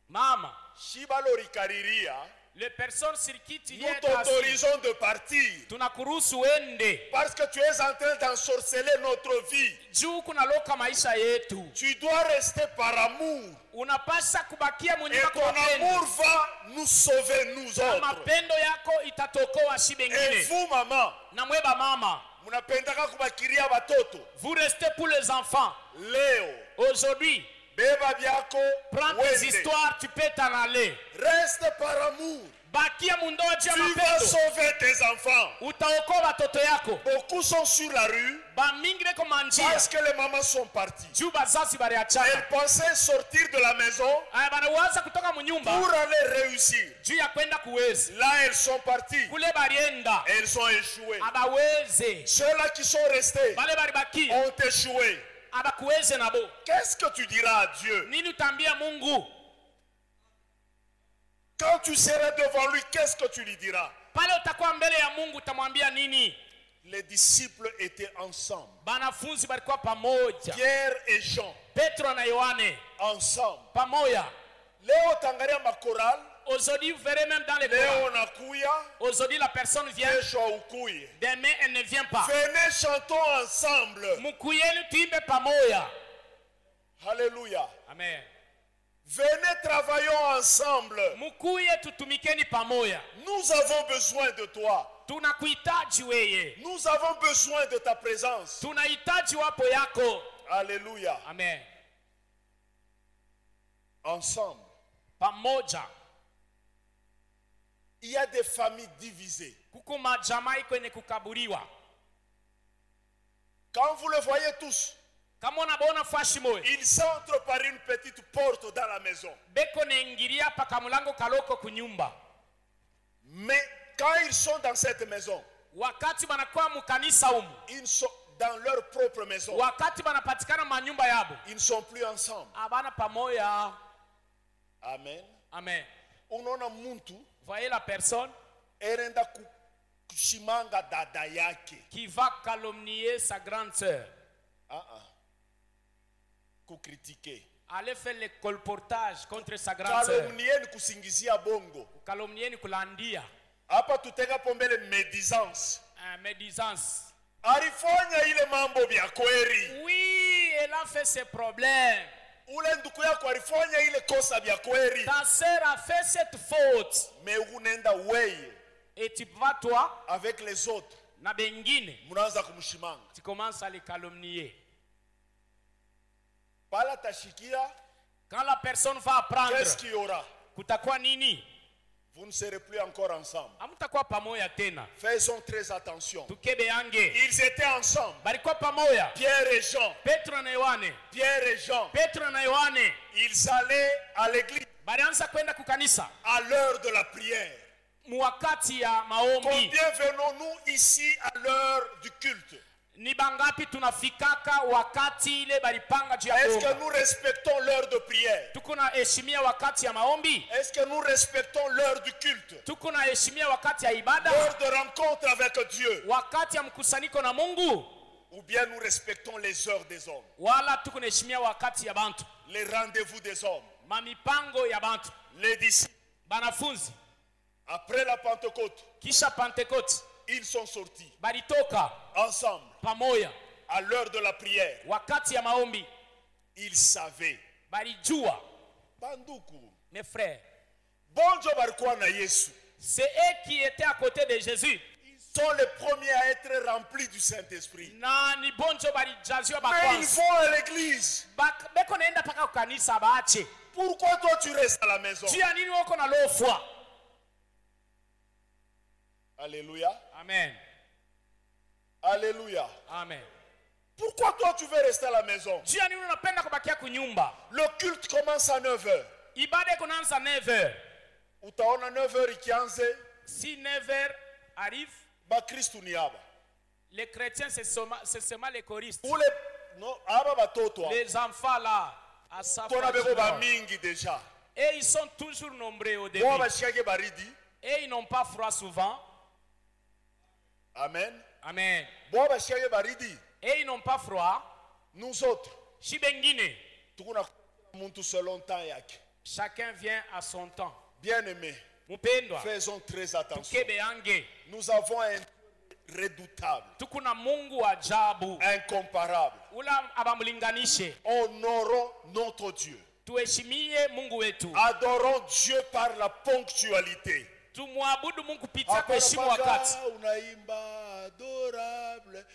mama, shibalori kariria, les personnes sur qui tu nous es assis, t'autorisons de partir. tunakuruhusu uende. Parce que tu es en train d'ensorceler notre vie. Juu kunaloka maisha yetu. Tu dois rester par amour. Unapasha kubakia Et munyuma ton kwa mapendo. amour va nous sauver, nous Na autres. mapendo yako itatokoa shi Et bengine. vous, maman, Na mweba mama, munapendaka kubakiria batoto. vous restez pour les enfants. Leo, Aujourd'hui, beba byako, prends tes wende. histoires, tu peux t'en aller. Reste par amour. Bakia mundoa jia Tu vas mapendo. sauver tes enfants. Utaokoa watoto yako. Beaucoup sont sur la rue Ba mingi beko manjia. parce que les mamans sont parties. Juu bazazi baliachana. Elles pensaient sortir de la maison Aya banawaza kutoka munyumba. pour aller réussir. Juu ya kwenda kuwezi. Là, elles sont parties. Kule balienda. Elles ont échoué. Abaweze. Ceux-là qui sont restés Bale balibaki. ont échoué. Abakuweze nabo. Qu'est-ce que tu diras à Dieu? Nini utambia Mungu? Quand tu seras devant lui, qu'est-ce que tu lui diras? Pale utakuwa mbele ya Mungu utamwambia nini? Les disciples étaient ensemble. Banafunzi balikuwa pamoja. Pierre et Jean, Petro na Yohane ensemble. pamoja. Leo tangaria makoral. Aujourd'hui vous verrez même dans les Leo chorales. nakuya. Aujourd'hui la personne vient. Kesho ukuye. Demain elle ne vient pas. Venez, chantons ensemble. Mukuyeni tuimbe pamoja. Alléluia. Amen. Venez, travaillons ensemble. Mukuye tutumikeni pamoja. Nous avons besoin de toi. Tunakuhitaji weye. Nous avons besoin de ta présence. Tunahitaji wapo yako. Alléluia. Amen. Ensemble. Pamoja. Il y a des familles divisées. Kuko majamaa kwenye kukaburiwa. Quand vous le voyez tous, Kama unaona fashi moyo. ils entrent par une petite porte dans la maison. Beko naingilia paka mulango kaloko kunyumba. Mais quand ils sont dans cette maison, Wakati banakuwa mukanisa umu. dans leur propre maison, wakati banapatikana manyumba yabo, ils ne sont plus ensemble. abana pamoya. Amen. Amen. Unaona muntu Voyez la personne erenda kushimanga dada yake, qui va calomnier sa grande sœur, kukritiquer. aller faire le colportage contre sa grande sœur. Calomnier ni kusingizia bongo. Calomnier ni kulandia. Hapa tuteka pombele médisance. Médisance. Alifanya ile mambo vya kweli. Oui, elle a fait ses problèmes. Ule ndugu yako alifanya ile kosa vya kweli. Ta sœur a fait cette faute. Mais unaenda wewe. Et tu vas toi avec les autres. Na bengine. Mnaanza kumshimanga. Tu commences à les calomnier. Pala tashikia. Quand la personne va apprendre. Qu'est-ce qu'il y aura? Kutakuwa nini? Vous ne serez plus encore ensemble. Amutakuwa pamoja tena. Faisons très attention. Tukebe ange. Ils étaient ensemble. Balikuwa pamoja. Pierre et Jean. Petro na Yohane. Pierre et Jean. Petro na Yohane. Ils allaient à l'église. Balianza kwenda kukanisa. À l'heure de la prière. Mwakati ya maombi. Combien venons-nous ici à l'heure du culte? Ni bangapi tunafikaka wakati ile balipanga juu ya Est-ce kuomba? que nous respectons l'heure de prière? Tukuna heshimia wakati ya maombi? Est-ce que nous respectons l'heure du culte? Tukuna heshimia wakati ya ibada? L'heure de rencontre avec Dieu? Wakati ya mkusanyiko na Mungu? Ou bien nous respectons les heures des hommes? Wala tukuna heshimia wakati ya bantu? Les rendez-vous des hommes? Mamipango ya bantu? Les disciples? Banafunzi? Après la Pentecôte? Kisha Pentecote? Ils sont sortis balitoka ensemble pamoja à l'heure de la prière. Wakati ya maombi Ils savaient. balijua. Banduku. Mes frères, Bonjo balikuwa na Yesu. c'est eux qui étaient à côté de Jésus. Ils sont les premiers à être remplis du Saint-Esprit. Na ni bonjo balijaziwa Mais ils bakwanza. vont à l'église. Beko naenda paka kukanisa baache. Pourquoi toi tu restes à la maison? Tu ya nini wako na lofwa? Alléluia. Amen. Alléluia. Amen. Pourquoi toi tu veux rester à la maison? Tu ya nini unapenda kubakia kunyumba? Le culte commence à 9h. Ibada iko naanza 9h. Utaona 9h ikianze. Si 9h arrive, Ba Kristu ni haba. les chrétiens c'est seulement les choristes. Ule no haba batoto. Les enfants là à sa Tona beko ba mingi déjà. Et ils sont toujours nombreux au début. Bo ba shike baridi. Et ils n'ont pas froid souvent. Amen. Amen. Bo ba shike baridi. Et ils n'ont pas froid. Nous autres, Shibengine. tukuna muntu selon temps yake. Chacun vient à son temps. Bien-aimés, Mupendwa. faisons très attention. Tukebe ange. Nous avons un redoutable, Tukuna Mungu ajabu. incomparable. Ula abamlinganishe. Honorons notre Dieu. Tuheshimie Mungu wetu. Adorons Dieu par la ponctualité. Tumwabudu Mungu kupitia kuheshimu wakati. Unaimba adorable.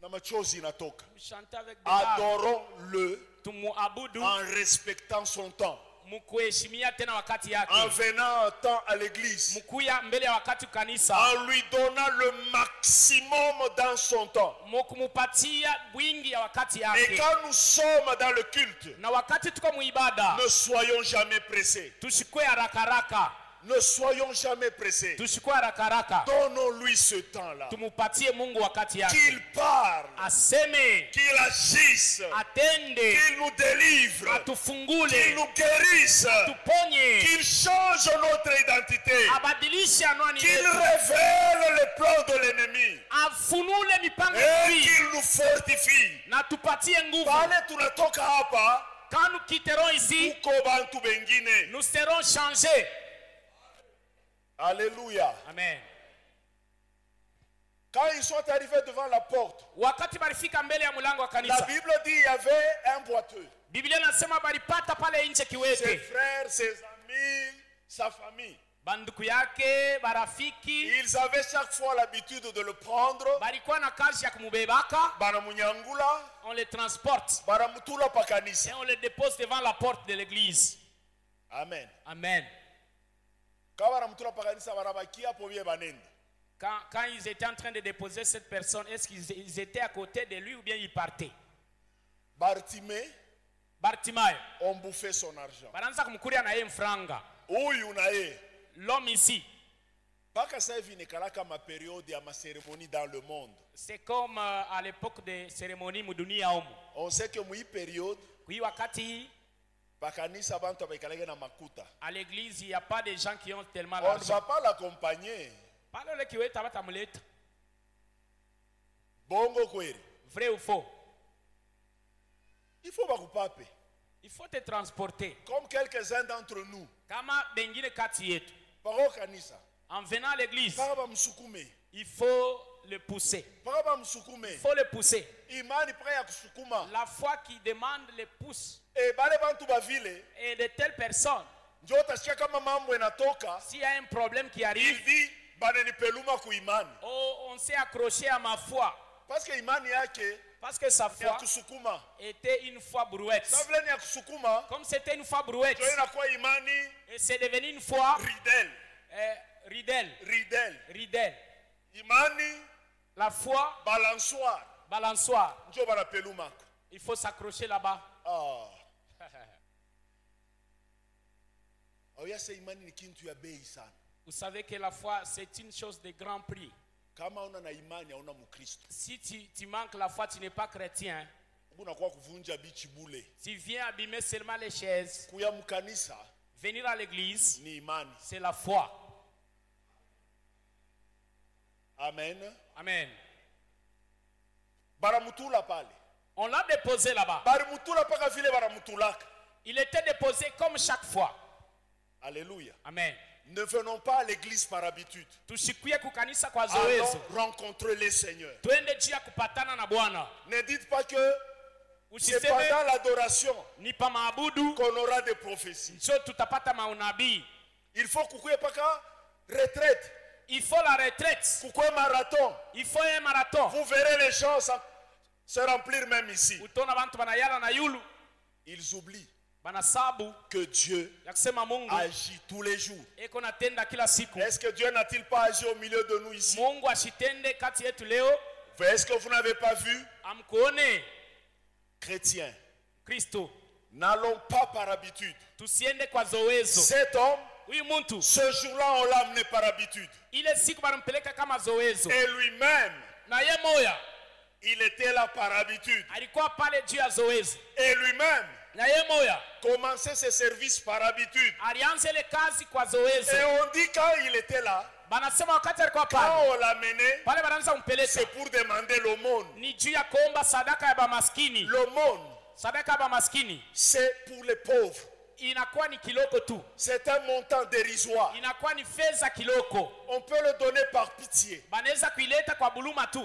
Na machozi inatoka. Chante avec des larmes. Adorons-le Tumuabudu en respectant son temps. mukuheshimia tena wakati yake. En venant à temps à l'église. Mukuya mbele ya wakati kanisa. En lui donnant le maximum dans son temps. Mukumupatia bwingi ya wakati Et yake. quand nous sommes dans le culte, Na wakati tuko muibada, ne soyons jamais pressés. tushikwe haraka haraka. Ne soyons jamais pressés. Tushikwe haraka haraka. Donnons-lui ce temps-là. Tumupatie Mungu wakati yake. Qu'il parle, Aseme, qu'il agisse, atende, qu'il nous délivre, qu'il atufungule, nous guérisse, tuponye, qu'il change notre identité, abadilishe anwani qu'il yetu, révèle les plans de l'ennemi afunule mipango et yetu qu'il nous fortifie. na tupatie nguvu. Pale tunatoka hapa, Quand nous quitterons ici, uko bantu bengine. nous serons changés. Alléluia. Amen. Quand ils sont arrivés devant la porte, Wakati balifika mbele ya mlango wa la kanisa, Bible dit il y avait un boiteux. Biblia inasema balipata pale nje Ses kiwete. frères, ses amis, sa famille. Banduku yake, barafiki, Ils avaient chaque fois l'habitude de le prendre, balikuwa na kazi ya kumubebaka, banamunyangula, on les transporte banamutula pa et kanisa. on les dépose devant la porte de l'église. Amen. Amen. Quand banamutula pa kanisa banabakia po bie banenda. Quand ils étaient en train de déposer cette personne, est-ce qu'ils étaient à côté de lui ou bien ils partaient? Bartimée, Bartimayo, on bouffait son argent. banaanza kumkuria na yeye mfranga. Huyu na yeye L'homme ici, C'est comme à l'époque des cérémonies mudunia omu. On sait que mui période Kui wakati bakanisa bantu abekalege na makuta. à l'église, il n'y a pas de gens qui ont tellement On ne d'argent. va pas l'accompagner. Pas le qui est tabatamuleta. Bongo kweli. Vrai ou faux? Il faut bakupape. Il faut te transporter. Comme quelques-uns d'entre nous. Kama bengine kati yetu. Paro kanisa. En venant à l'église, Paraba msukume. il faut le pousser. Paraba msukume. Il faut le pousser. Imani prêt à kusukuma. La foi qui demande le pousse. Et bale bantu bavile. Et de telles personnes, Njo utasikia kama mambo yanatoka. s'il y a un problème qui Il arrive, dit baneni peluma ku imani. oh, on s'est accroché à ma foi. Parce que imani yake Parce que sa ni ya foi kusukuma. était une foi brouette. Sa vile ni ya kusukuma. Comme c'était une foi brouette, Njo inakuwa imani et c'est devenu une foi ridel. ridel. Ridel. Ridel. Imani La foi balançoire. balançoire. Njo bana peluma. Il faut s'accrocher là-bas. Ah. Oya se imani ni kintu ya bei sana. Vous savez que la foi, c'est une chose de grand prix. Kama una na imani hauna mukristo. Si tu manques la foi, tu n'es pas chrétien. Unakuwa kuvunja bichi bule. Tu viens abîmer seulement les chaises. Kuya mkanisa Venir à l'église, ni imani. c'est la foi. Amen. Amen. Baramutula pale. On l'a déposé là-bas. Baramutula paka vile baramutulaka. Il était déposé comme chaque fois. Alléluia. Amen. Ne venons pas à l'église par habitude. Tushikuye kukanisa kwa Allons zoezo. rencontrer les seigneurs. Twende jia kupatana na Bwana. Ne dites pas que c'est Usiseme pendant l'adoration ni pa maabudu qu'on aura des prophéties. ndio tutapata maunabii. Il faut kukuye paka retraite. Il faut la retraite. Kukuye marathon. Il faut un marathon. Vous verrez les gens se remplir même ici. Utona bantu banayala na yulu. Ils oublient Banasabu que Dieu ya kusema Mungu agit tous les jours. eko natenda kila siku. Est-ce que Dieu n'a-t-il pas agi au milieu de nous ici? Mungu ashitende kati yetu leo. Est-ce que vous n'avez pas vu? Amkuone Chrétiens, Kristo. n'allons pas par habitude. Tusiende kwa zoezo. Cet homme, Huyu muntu ce jour-là, on l'a amené par habitude. ile siku banampeleka kama zoezo. Et lui-même, Na ye moya il était là par habitude. alikuwa pale juu ya zoezo. Et lui-même, Na ye moya commençait ses services par habitude. alianza ile kazi kwa zoezo. Et on dit quand il était là, Banasema wakati alikuwa quand pale on l'amenait, pale banaanza kumpeleka c'est pour demander l'aumône. ni juu ya kuomba sadaka ya bamaskini. L'aumône, Sadaka ya bamaskini c'est pour les pauvres. inakuwa ni kiloko tu, C'est un montant dérisoire. inakuwa ni fedha kiloko. On peut le donner par pitié. Banaweza kuileta kwa buluma tu,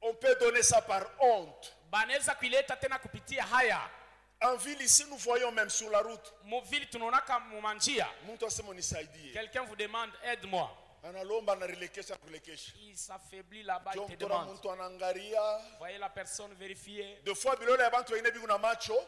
On peut donner ça par honte. banaweza kuileta tena kupitia haya. En ville ici, nous voyons même sur la route. Muvili tunaonaka mumanjia, Mtu asema nisaidie. quelqu'un vous demande aide-moi, Analomba analekesha kulekesha. il s'affaiblit là-bas, il te Ndio mtora demande. mtu anaangalia. Voyez la personne vérifier. Deux fois bilolo ya bantu wengine biku na macho.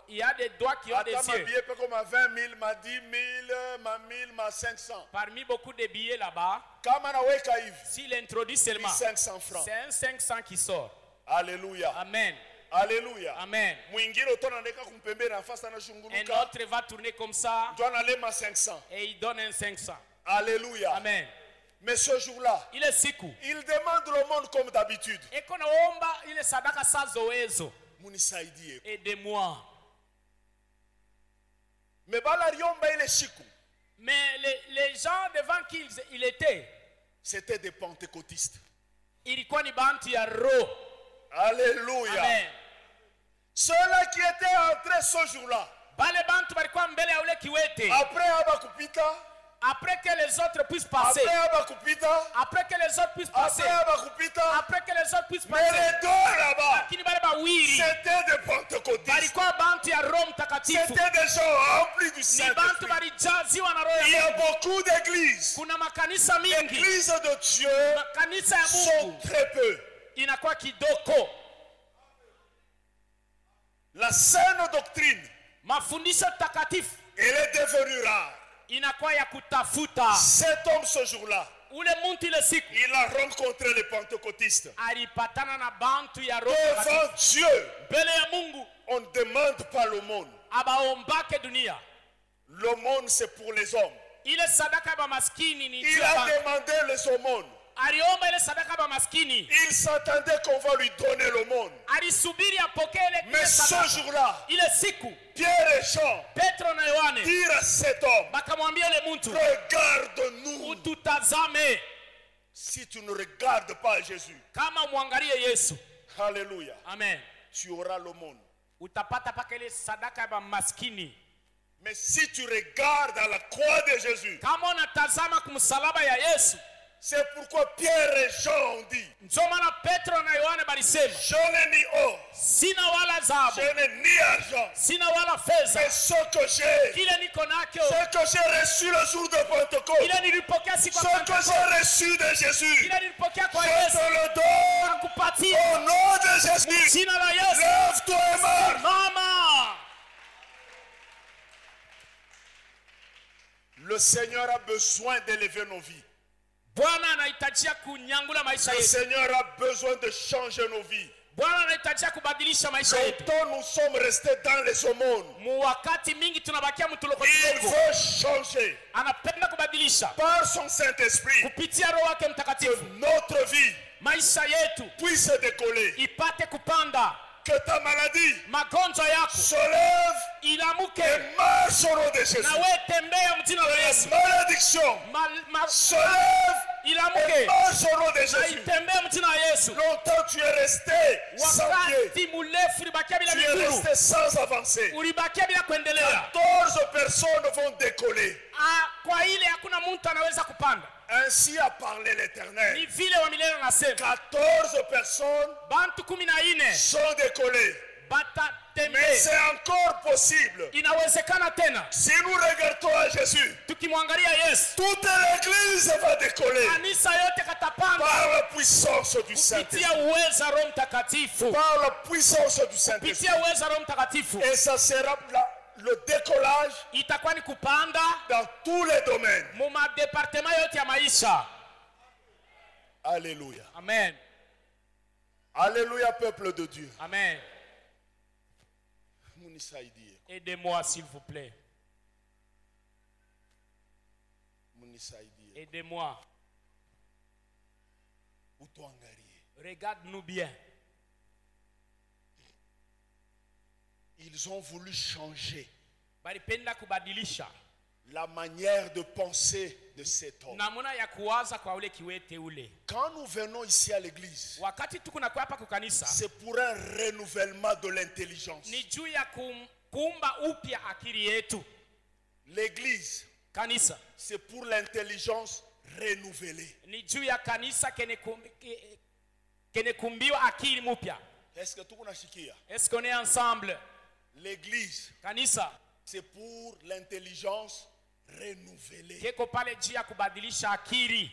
Il y a des doigts qui ont des Ata yeux. mabiye peko ma 20 000, ma 10 000, ma 1000, ma 500. Parmi beaucoup de billets là-bas, Kama naweka hivi, s'il introduit seulement, 500 francs. c'est un 500 qui sort. Alléluia. Amen. Alléluia. Amen. Mwingine utona ndeka kumpembea na fasa na Un shunguluka. autre va tourner comme ça Ndio analema 500. et il donne un 500. Alléluia. Amen. Mais ce jour-là, Ile siku il demande le monde comme d'habitude. eko naomba ile sadaka sa zoezo, Munisaidie. aide-moi. Mais bala riomba ile siku, Mais les gens devant qui il était, c'était des pentecôtistes. ilikuwa ni bantu ya roho. Alléluia. Amen. Ceux-là qui étaient entrés ce jour-là, Bale bantu balikuwa mbele ya ule kiwete. après Abakupita, Après que les autres puissent passer. après Abakupita, Après que les autres puissent passer. après Abakupita, Après que les autres puissent mais passer. les deux là-bas, Lakini bale bawili c'était des pentecôtistes. balikuwa bantu ya Roho Mtakatifu. C'était des gens remplis du Ni bantu Saint-Esprit. balijaziwa na roho Il y ya a Mungu. beaucoup d'églises. Kuna makanisa mingi. L'église de Dieu Makanisa ya sont Mungu très peu. inakuwa kidogo. La saine doctrine, Mafundisho takatifu elle est devenue rare. inakuwa ya kutafuta. Cet homme ce jour-là, Ule muntu ile siku il a rencontré les pentecôtistes. alipatana na bantu ya Roho Mtakatifu. Devant Dieu, Mbele ya Mungu on ne demande pas l'aumône. abaombake dunia. L'aumône, c'est pour les hommes. Ile sadaka ba maskini ni Il a demandé les aumônes. aliomba ile sadaka ba maskini. Il s'attendait qu'on va lui donner l'aumône. Alisubiri apokee ile Mais ce jour-là, ile siku Pierre et Jean Petro na Yohane dirent à cet homme, bakamwambia ile mtu, regarde-nous. ututazame. Si tu ne regardes pas Jésus, Kama muangalie Yesu, alléluia, amen, tu auras l'aumône. utapata paka ile sadaka ba maskini. Mais si tu regardes à la croix de Jésus, Kama unatazama kumsalaba ya Yesu, c'est pourquoi Pierre et Jean ont dit, ndio maana Petro na Yohane balisema, je n'ai ni or, sina wala dhahabu, je n'ai ni argent, sina wala fedha, mais ce que j'ai, kile niko nakyo, ce que j'ai reçu le jour de Pentecôte, ile nilipokea siku ce ya que Pentekoste, j'ai reçu de Jésus, ile nilipokea kwa je Yesu, te le donne nakupatia au nom de Jésus. jina la Yesu. Lève-toi et marche. Mama, Le Seigneur a besoin d'élever nos vies. Bwana anahitajia kunyangula maisha Le yetu. Seigneur a besoin de changer nos vies. Bwana anahitajia kubadilisha maisha yetu. Longtemps nous sommes restés dans les aumônes. Mu wakati mingi tunabakia mtuloko Il kidogo. veut changer Anapenda kubadilisha par son Saint-Esprit kupitia Roho wake que Mtakatifu. notre vie Maisha yetu puisse décoller. ipate kupanda, Que ta maladie magonjwa yako se lève ilamuke, et marche au nom de Jésus. na wewe tembea mjina la La Yesu. malédiction se lève et Ilamuke marche au nom de na Jésus. itembee mjina la Yesu. Longtemps tu es resté sans pied. Wakati murefu ulibakia bila Tu es miguu, resté sans avancer. ulibakia bila kuendelea. 14 personnes vont décoller. Kwa ile hakuna mtu anaweza kupanda. Ainsi a parlé Ni l'Éternel. vile wa milele anasema 14 personnes bantu 14 sont décollées. Mais batatembea. c'est encore possible. Inawezekana tena Si nous regardons à Jésus, tukimwangalia Yesu, toute l'église va décoller kanisa yote katapanda par la puissance du kupitia Saint-Esprit. uweza Roho Mtakatifu, Par la puissance du Saint-Esprit. kupitia uweza Roho Mtakatifu. Et ça sera le décollage Itakuwa ni kupanda dans tous les domaines. mu madepartement yote ya maisha. Alléluia. Amen, Alléluia, peuple de Dieu. amen. Munisaidie. Aidez-moi s'il vous plaît, Munisaidie. aidez-moi. Utuangalie. Regarde-nous bien. Ils ont voulu changer Balipenda kubadilisha la manière de penser de cet homme. namuna ya kuwaza kwa ule kiwete ule. Quand nous venons ici à l'église, Wakati tuko na kwa hapa kwa kanisa, c'est pour un renouvellement de l'intelligence. ni juu ya kuumba upya akili yetu. L'église, Kanisa c'est pour l'intelligence renouvelée. ni juu ya kanisa kene kumbiwa akili mupya. Est-ce que tout le monde a chiquia? Est-ce qu'on est ensemble? L'église, Kanisa c'est pour l'intelligence renouvelée. keko pale juu ya kubadilisha akili.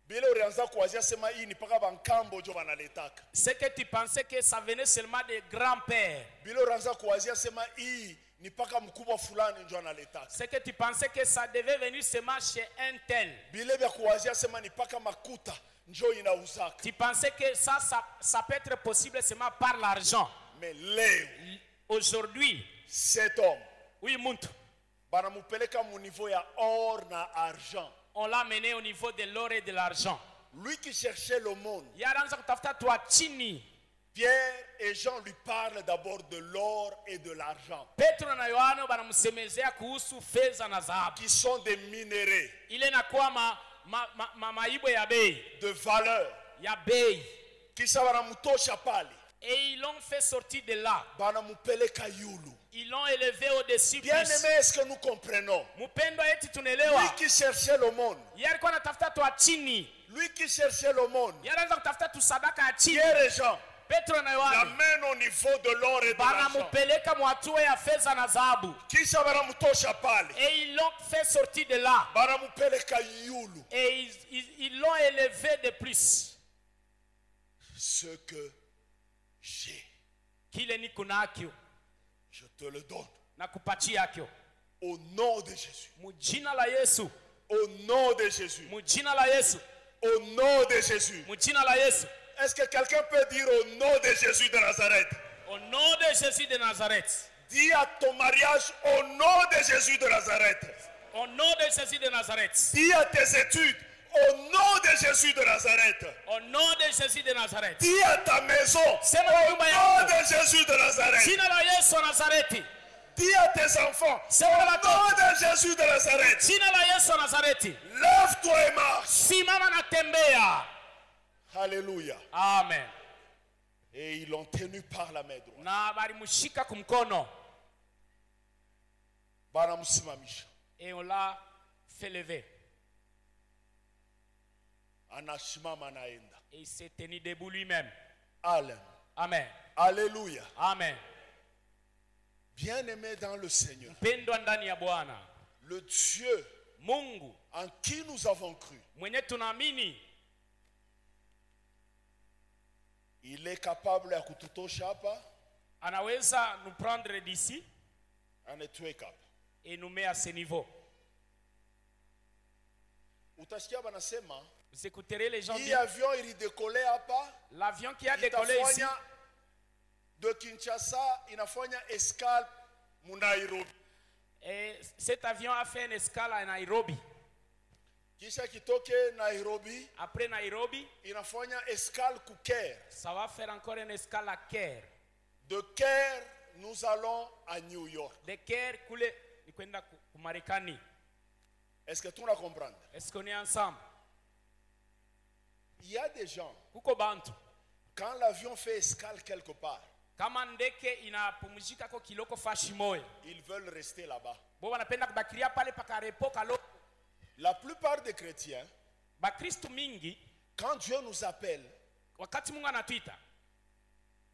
Bila ulianza kuanzia sema hii ni paka bankambo jo banaletaka. C'est que tu pensais que ça venait seulement des grands-pères. Bila ulianza kuanzia sema hii ni paka mkubwa fulani njo analetaka. C'est que tu pensais que ça devait venir seulement chez un tel. Bila vya kuanzia sema ni paka makuta njo inauzaka. Tu pensais que ça peut être possible seulement par l'argent. Mais leo Aujourd'hui, cet homme oui, muntu, banamupeleka mu niveau ya or na argent. on l'a mené au niveau de l'or et de l'argent. Lui qui cherchait le monde, Yaranza kutafuta twa chini. Pierre et Jean lui parlent d'abord de l'or et de l'argent, Petro na Yohana banamsemezea kuhusu fedha na dhahabu. qui sont des minéraux Ile inakuwa maibo ya bei, de valeur. ya bei. Kisha banamutosha pale, Et ils l'ont fait sortir de là. banamupeleka yulu. Ils l'ont élevé au-dessus. Bien aimé, est-ce que nous comprenons? Mupendo eti Lui tunelewa. qui cherchait le monde, Yeye alikuwa anatafuta twa chini. lui qui cherchait le monde, Yeye anaanza kutafuta tu sadaka ya chini. Pierre et Jean Petro na Yohana l'amènent au niveau de l'or et de l'argent. banamupeleka mwatua ya fedha na dhahabu. Kisha banamutosha pale, Et ils l'ont fait sortir de là. banamupeleka yulu. Et ils l'ont élevé de plus. Ce que j'ai, Kile niko nakyo je te le donne. na kupatia kyo. Au nom de Jésus. Mujina la Yesu. Au nom de Jésus. Mujina la Yesu. Au nom de Jésus. Mujina la Yesu. Est-ce que quelqu'un peut dire au nom de Jésus de Nazareth? Au nom de Jésus de Nazareth. Dis à ton mariage au nom de Jésus de Nazareth. Au nom de Jésus de Nazareth. Dis à tes études, au nom de Jésus de Nazareth. Au nom de Jésus de Nazareth. Dis à ta maison, au nom de Jésus de Nazareth. Dis à tes enfants, au nom de Jésus de Nazareth. Lève-toi et marche. Alléluia. Amen. Et ils l'ont tenu par la main droite. Na balimushika kumkono. Banamsimamisha. Et on l'a fait lever. Anashimama naenda. Et il s'est tenu debout lui-même. Amen. Amen. Alléluia. Amen. Bien-aimé dans le Seigneur. Mpendwa ndani ya Bwana. Le Dieu Mungu en qui nous avons cru. mwenye tunaamini. Il est capable ya kututosha hapa. Anaweza nous prendre d'ici. Anatuweka hapa. Et nous met à ce niveau. Utasikia banasema, vous écouterez les gens hii dire, avion il décollait hapa. l'avion qui a décollé ici de Kinshasa inafanya escale mu Nairobi. Et cet avion a fait une escale à Nairobi. Kisha kitoke Nairobi, après Nairobi, inafanya escale ku Caire. Ça va faire encore une escale à Caire. De Caire, nous allons à New York. De Caire, kule ni kwenda ku Marekani. Est-ce que tu vas comprendre? Est-ce qu'on est ensemble? Il y a des gens, kuko bantu, quand l'avion fait escale quelque part, kama ndeke inapumzika kwa kiloko fashi moyo, ils veulent rester là-bas. Bo wanapenda kubakiria pale pakarepo kalo. La plupart des chrétiens, bakristo mingi, quand Dieu nous appelle, wakati Mungu anatuita,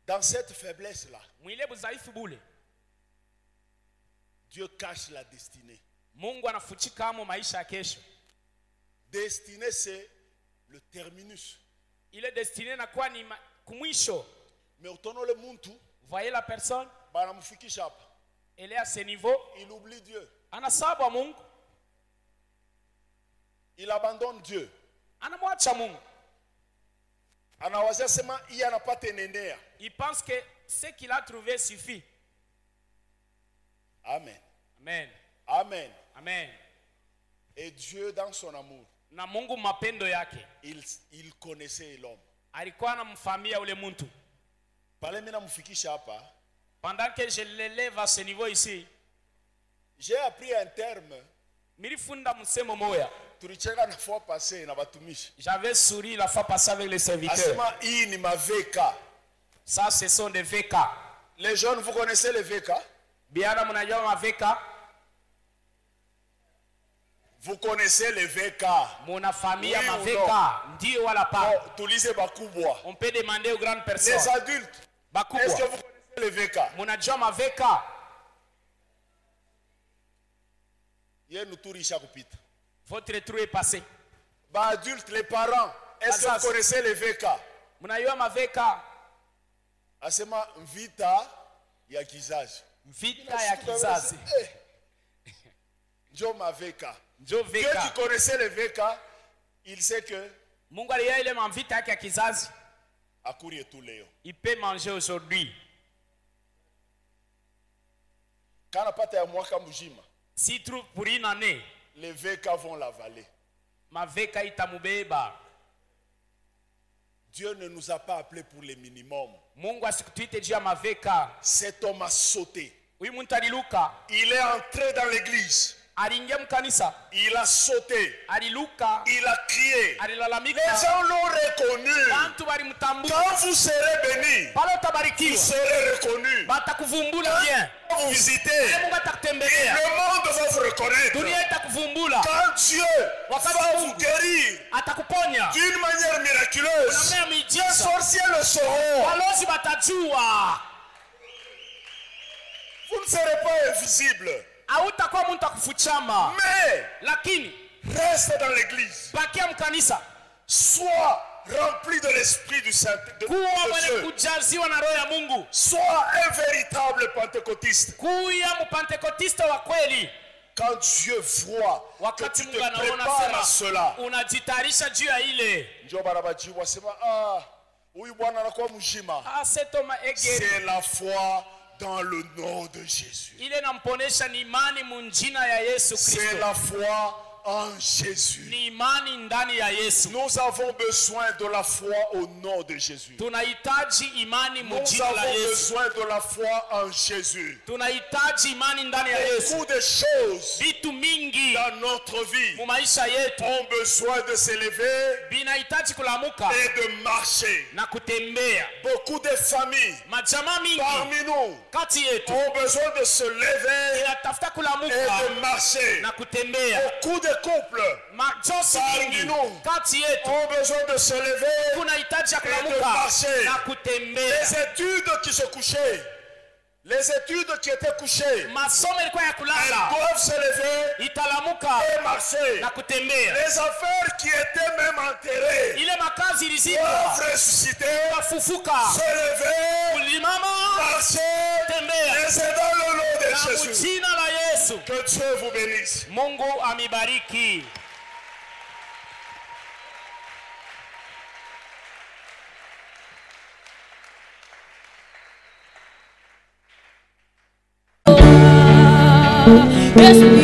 dans cette faiblesse-là, mwile buzaifu bule, Dieu cache la destinée. Mungu anafuchika amo maisha ya kesho. Destinée, c'est le terminus. Il est destiné na kwa ni kumwisho. Mais autono le muntu, voyez la personne, banamfikisha hapa. Elle est à ce niveau, il oublie Dieu. Anasahau Mungu. Il abandonne Dieu. Anamwacha Mungu. Anawazia sema hii anapata enenea. Il pense que ce qu'il a trouvé suffit. Amen. Amen. Amen. Amen. Et Dieu dans son amour, na Mungu mapendo yake, il connaissait l'homme. Alikuwa anamfahamia ule mtu. Pale mimi namfikisha hapa. Pendant que je l'élève à ce niveau ici, j'ai appris un terme. Milifunda msemo moya. Tulicheka na fois passée na batumishi. J'avais souri la fois passée avec les serviteurs. Asema hii ni ma VK. Ça ce sont des VK. Les jeunes, vous connaissez les VK? Biana mnajua ma VK? Vous connaissez les VK? Mona famille ma VK. Ndio wala pa. Tulize bakubwa. On peut demander aux grandes personnes. Les adultes. Bakubwa. Est-ce que vous connaissez les VK? Mnajua ma VK? Yenu turisha kupita. Votre trou est passé. Ba adultes, les parents, est-ce que vous connaissez les VK? Mnajua ma VK? Asema vita ya kizazi. Vita ya kizazi. Njo ma VK. Njo VK. Dieu qui connaissait les VK, il sait que Mungu aliye ile mvita yake ya kizazi. Akurie tu leo. Il peut manger aujourd'hui. Kana pata ya mwaka mzima. Si trouve pour une année, les VK vont l'avaler. Ma VK itamubeba. Dieu ne nous a pas appelés pour les minimums. Mungu asikutuite juu ya ma VK. Cet homme a sauté. Huyu muntu aliluka. Il est entré dans l'église. Aliingia mkanisa. Il a sauté. Aliluka. Il a crié. Alilalamika. Les gens l'ont reconnu. Bantu balimtambua. Quand vous serez bénis, pale utabarikiwa, vous serez reconnu. Batakuvumbula bien. Vous visitez. Mungu atakutembelea. Le monde va vous reconnaître. Dunia itakuvumbula. Quand Dieu va vous guérir atakuponya d'une manière miraculeuse, les sorciers le sauront. Balozi batajua. Vous ne serez pas invisible. Hautakuwa mtu akufuchama. Mais lakini reste dans l'église. Bakia mkanisa. Sois rempli de l'esprit du Saint de Dieu. Kujaziwa na roho ya Mungu. Sois un véritable pentecôtiste. Kuya mpentecôtiste wa kweli. Quand Dieu voit que tu te prépares à cela, unajitayarisha juu ya ile. Ndio barabaji wasema huyu bwana anakuwa mjima. C'est la foi dans le nom de Jésus. ile namponesha ni imani munjina ya Yesu Kristo. C'est la foi en Jésus. Ni imani ndani ya Yesu. Nous avons besoin de la foi au nom de Jésus. Tunahitaji imani Nous munjina la avons Yesu. besoin de la foi en Jésus. Tunahitaji imani ndani ya Yesu. Beaucoup de choses Vitu mingi dans notre vie mu maisha yetu ont besoin de s'élever vinahitaji kulamuka et de marcher. na kutembea. Beaucoup de familles Majamaa mingi parmi nous kati yetu ont besoin de se lever inatafuta et kulamuka de marcher. na kutembea. Beaucoup de couples Majosi parmi mingi nous kati yetu ont besoin de se lever kunahitaji et de kulamuka marcher. na kutembea. Les études qui se couchaient, les études qui étaient couchées, Masomo ilikuwa ya elles kulala doivent se lever italamuka et marcher. na kutembea. Les affaires qui étaient même enterrées Ile makazi ilizikwa doivent ressusciter, kafufuka se lever, kulimama marcher. tembea Et c'est dans le nom de na Jésus. jina la Yesu. Que Dieu vous bénisse. Mungu amibariki. Yes,